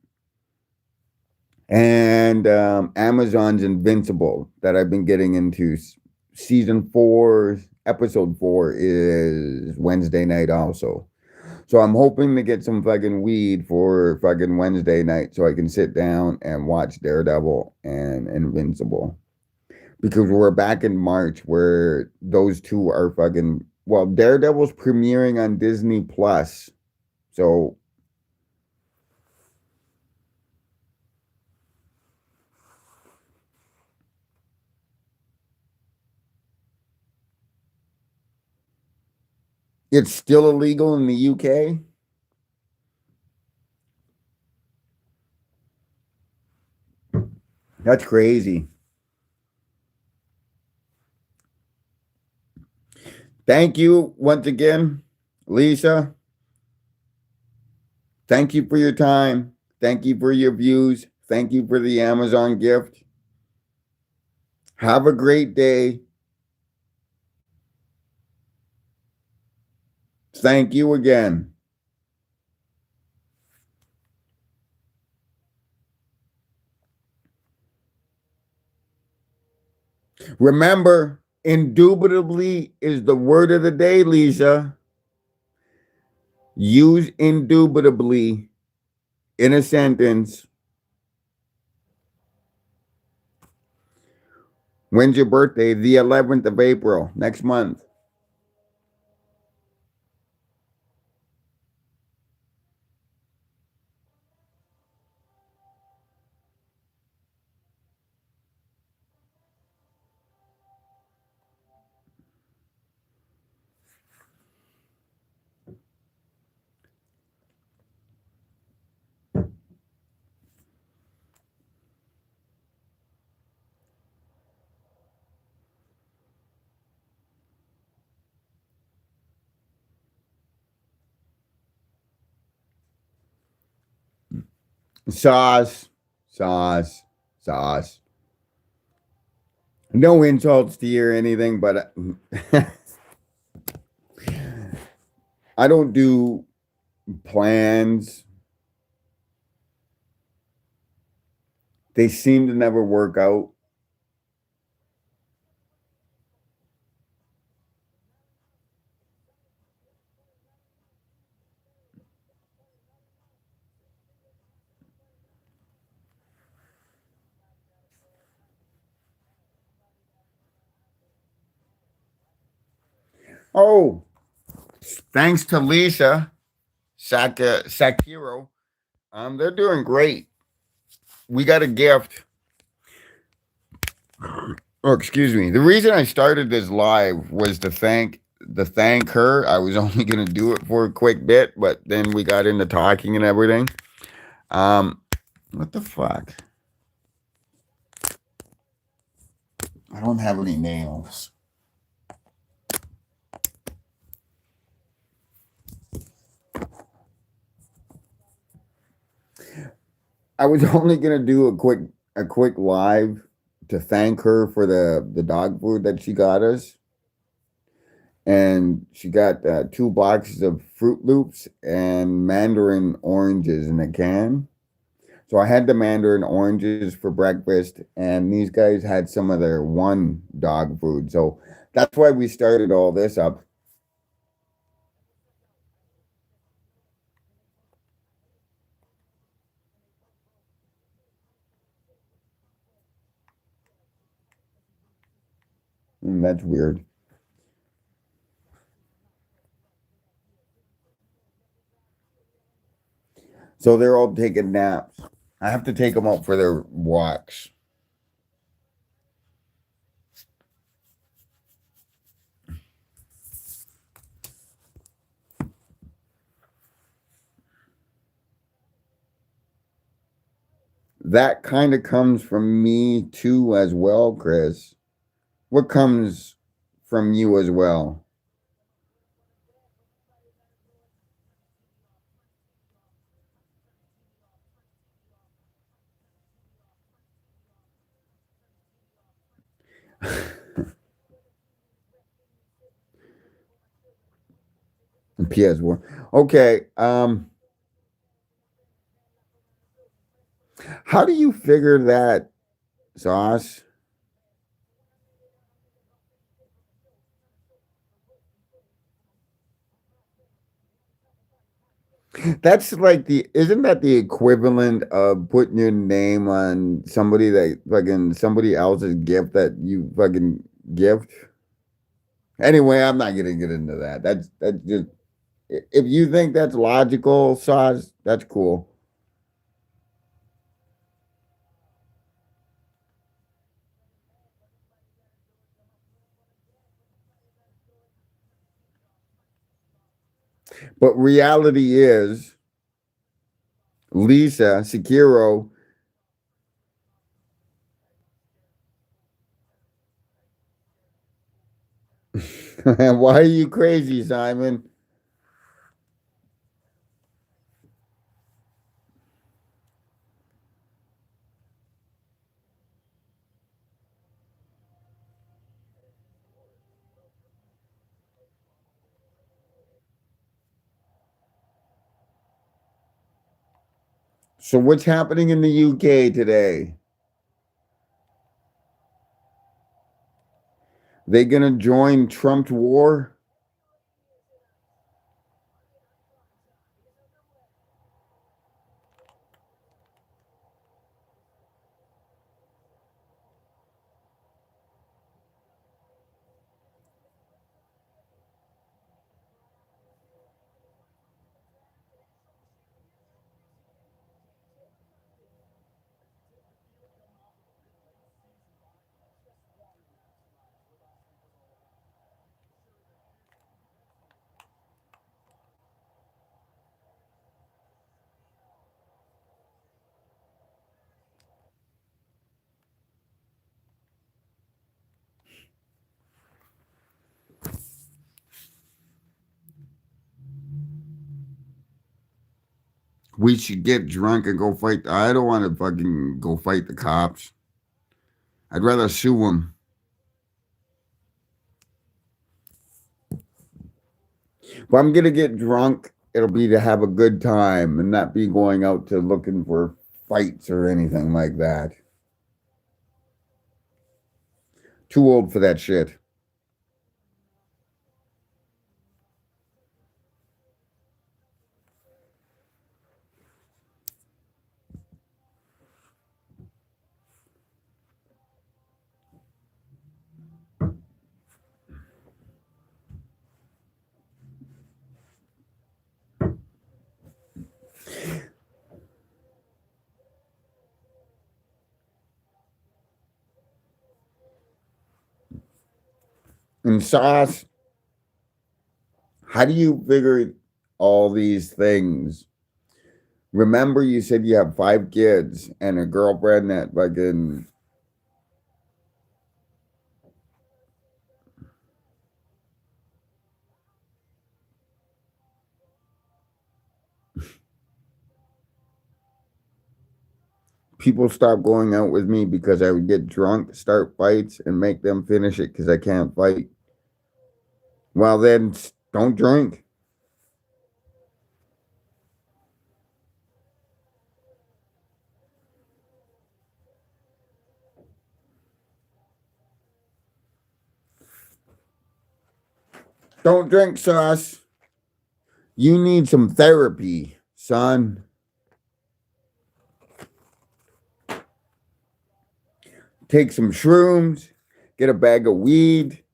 And Amazon's Invincible that I've been getting into. Season 4, episode 4 is Wednesday night also. So I'm hoping to get some fucking weed for fucking Wednesday night so I can sit down and watch Daredevil and Invincible. Because we're back in March where those two are fucking, well, Daredevil's premiering on Disney Plus. So it's still illegal in the UK. That's crazy. Thank you once again, Lisa. Thank you for your time. Thank you for your views. Thank you for the Amazon gift. Have a great day. Thank you again. Remember, indubitably is the word of the day, Lisa. Use indubitably in a sentence When's your birthday? The 11th of April, next month. Sauce, sauce, sauce. No insults to you or anything, but I don't do plans. They seem to never work out. Oh, thanks to Lisa Sakiro. They're doing great. We got a gift. Oh, excuse me. The reason I started this live was to thank her. I was only gonna do it for a quick bit, but then we got into talking and everything. Um, what the fuck? I don't have any nails. I was only gonna do a quick live to thank her for the dog food that she got us, and she got 2 boxes of Fruit Loops and mandarin oranges in a can. So I had the mandarin oranges for breakfast, and these guys had some of their one dog food. So that's why we started all this up. That's weird. So they're all taking naps. I have to take them out for their walks. That kind of comes from me too, as well, Chris. What comes from you as well? PS1. Okay. How do you figure that, Sauce? That's like isn't that the equivalent of putting your name on somebody that fucking somebody else's gift that you fucking gift? Anyway, I'm not gonna get into that. That's just if you think that's logical, Sauce, that's cool. But reality is Lisa Sekiro. Why are you crazy, Simon? So what's happening in the UK today? They gonna join Trump's war? We should get drunk and go fight. I don't want to fucking go fight the cops. I'd rather sue them. If I'm gonna get drunk, it'll be to have a good time and not be going out to looking for fights or anything like that. Too old for that shit. And Sauce, how do you figure all these things? Remember, you said you have 5 kids and a girlfriend that fucking. People stop going out with me because I would get drunk, start fights, and make them finish it because I can't fight. Well, then don't drink. Don't drink, Sauce. You need some therapy, son. Take some shrooms, get a bag of weed,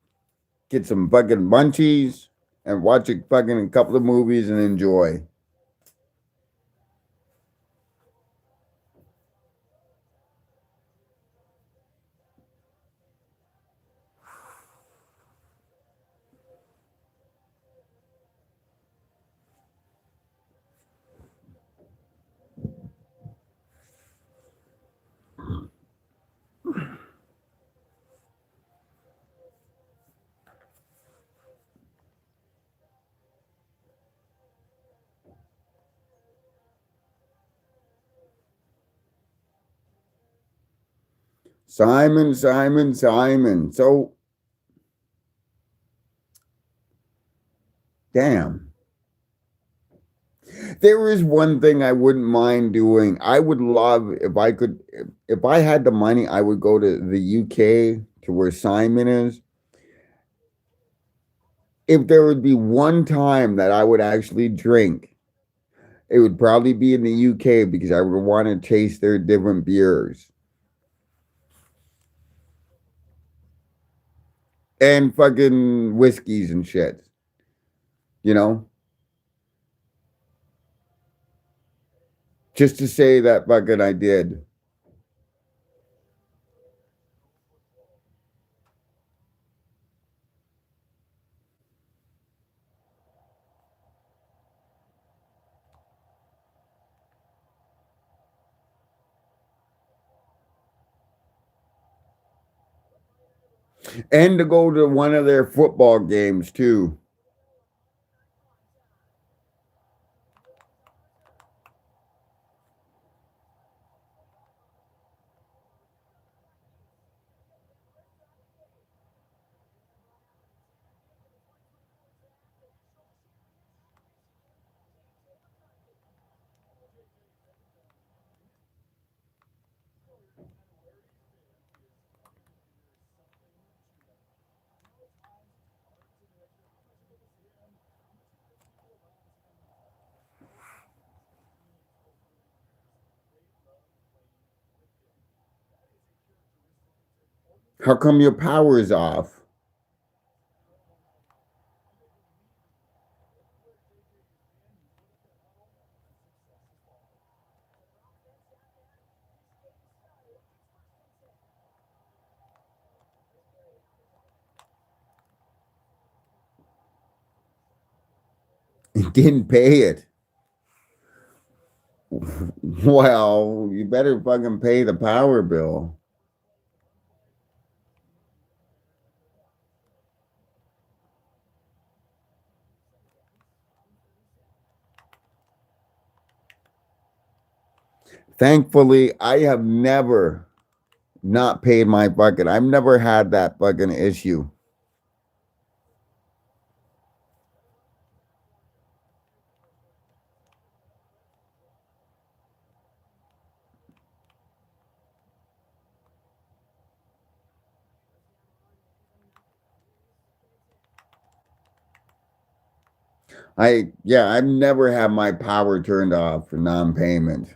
get some fucking munchies, and watch a couple of movies and enjoy. Simon, Simon, Simon. So, damn. There is one thing I wouldn't mind doing. I would love if I could, if I had the money, I would go to the UK to where Simon is. If there would be one time that I would actually drink, it would probably be in the UK because I would want to taste their different beers and fucking whiskeys and shit, you know? Just to say that fucking I did. And to go to one of their football games too. How come your power is off? You didn't pay it. Well, you better fucking pay the power bill. Thankfully, I have never not paid my fucking. I've never had that fucking issue. I've never had my power turned off for non-payment.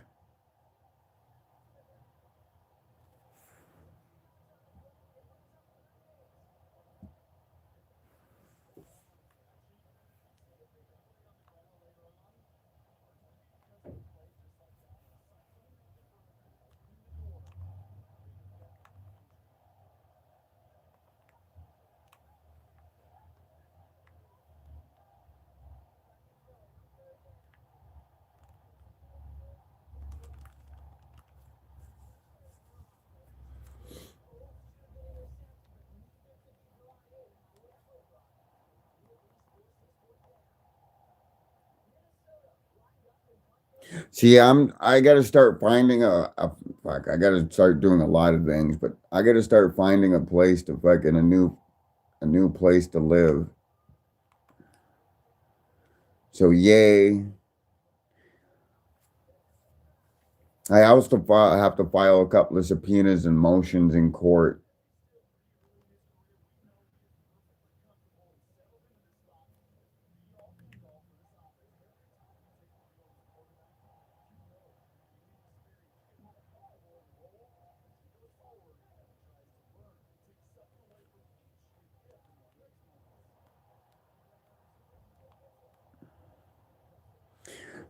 See, I gotta start finding a fuck. I gotta start doing a lot of things, but I gotta start finding a place to fucking a new place to live. So yay. I also have to file a couple of subpoenas and motions in court.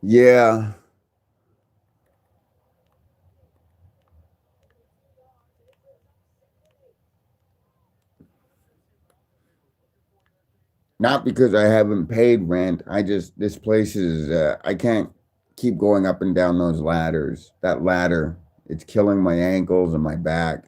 Yeah. Not because I haven't paid rent. I just this place is I can't keep going up and down those ladders. That ladder, it's killing my ankles and my back.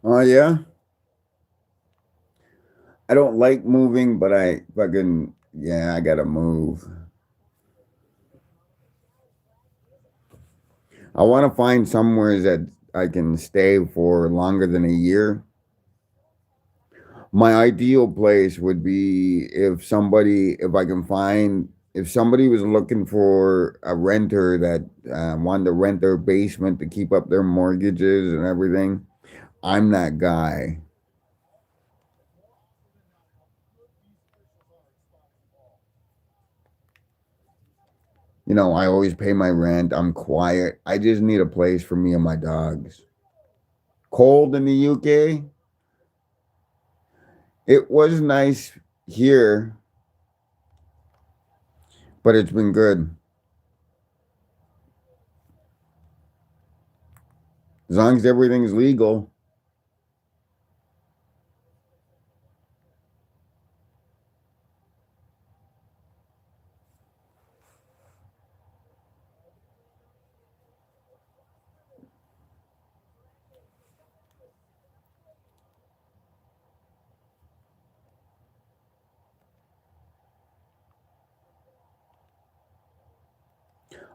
Oh yeah. I don't like moving, but I fucking yeah, I gotta move. I want to find somewhere that I can stay for longer than a year. My ideal place would be if I can find, if somebody was looking for a renter that wanted to rent their basement to keep up their mortgages and everything. I'm that guy. You know, I always pay my rent. I'm quiet. I just need a place for me and my dogs. Cold in the UK? It was nice here, but it's been good. As long as everything's legal.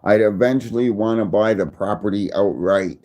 I'd eventually want to buy the property outright.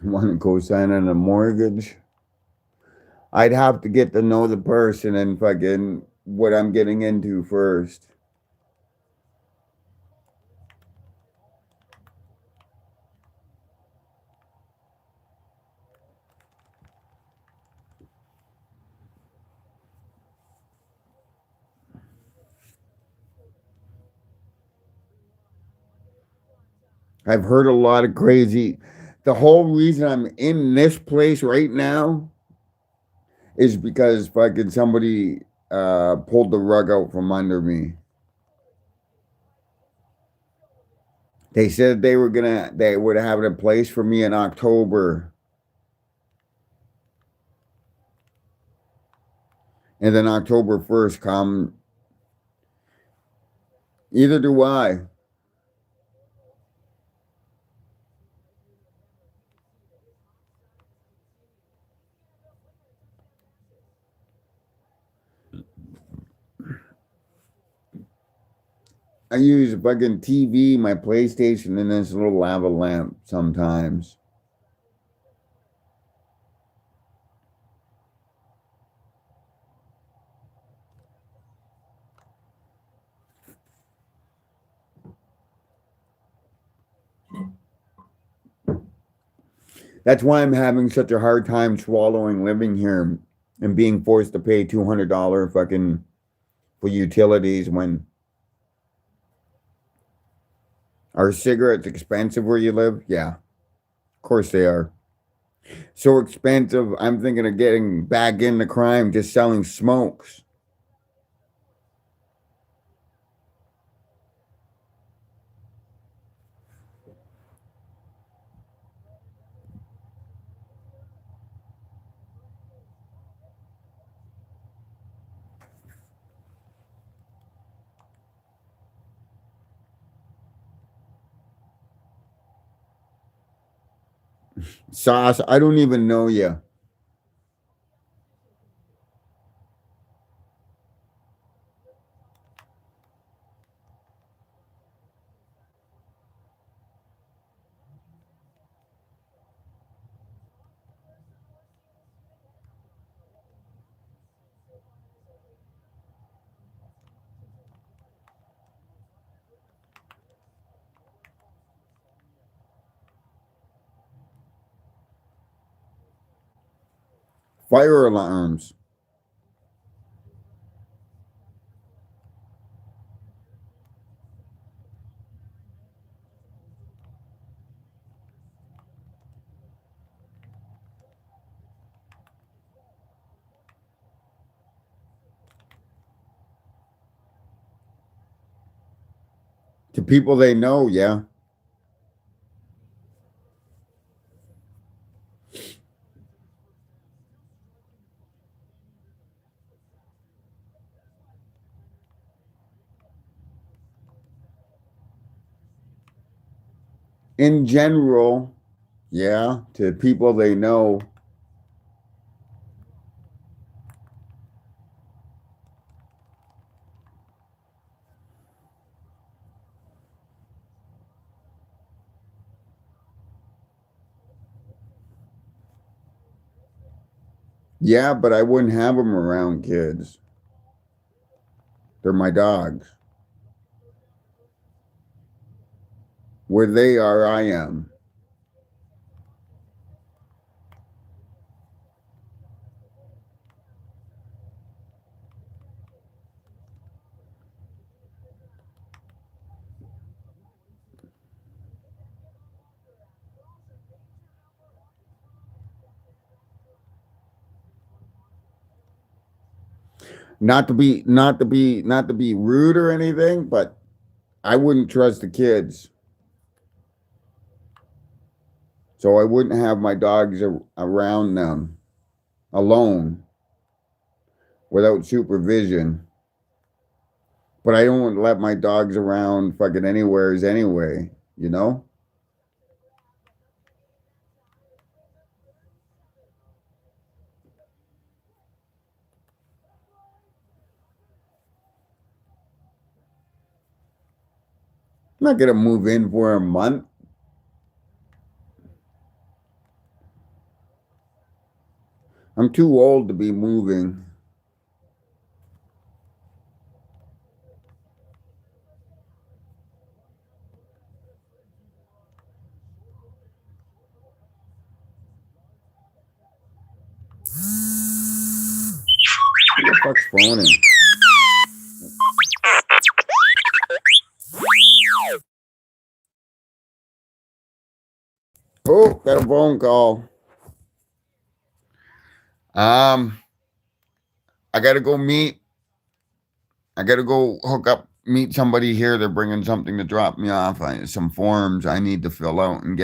Want to co-sign on a mortgage? I'd have to get to know the person and fucking what I'm getting into first. I've heard a lot of crazy. The whole reason I'm in this place right now is because fucking somebody pulled the rug out from under me. They said they would have a place for me in October. And then October 1st come. Either do I. I use a fucking TV, my PlayStation, and this little lava lamp sometimes. That's why I'm having such a hard time swallowing living here and being forced to pay $200 fucking for utilities when are cigarettes expensive where you live? Yeah, of course they are. So expensive. I'm thinking of getting back into crime, just selling smokes. Sauce, I don't even know you. Fire alarms. To people they know, yeah. In general, yeah. To people they know. Yeah, but I wouldn't have them around kids. They're my dogs. Where they are, I am. Not to be rude or anything, but I wouldn't trust the kids. So I wouldn't have my dogs around them alone without supervision. But I don't let my dogs around fucking anywheres anyway, you know? I'm not gonna move in for a month. I'm too old to be moving. Who the fuck's phoning? Oh, got a phone call. I gotta go meet. I gotta go hook up, meet somebody here. They're bringing something to drop me off. Some forms I need to fill out and get.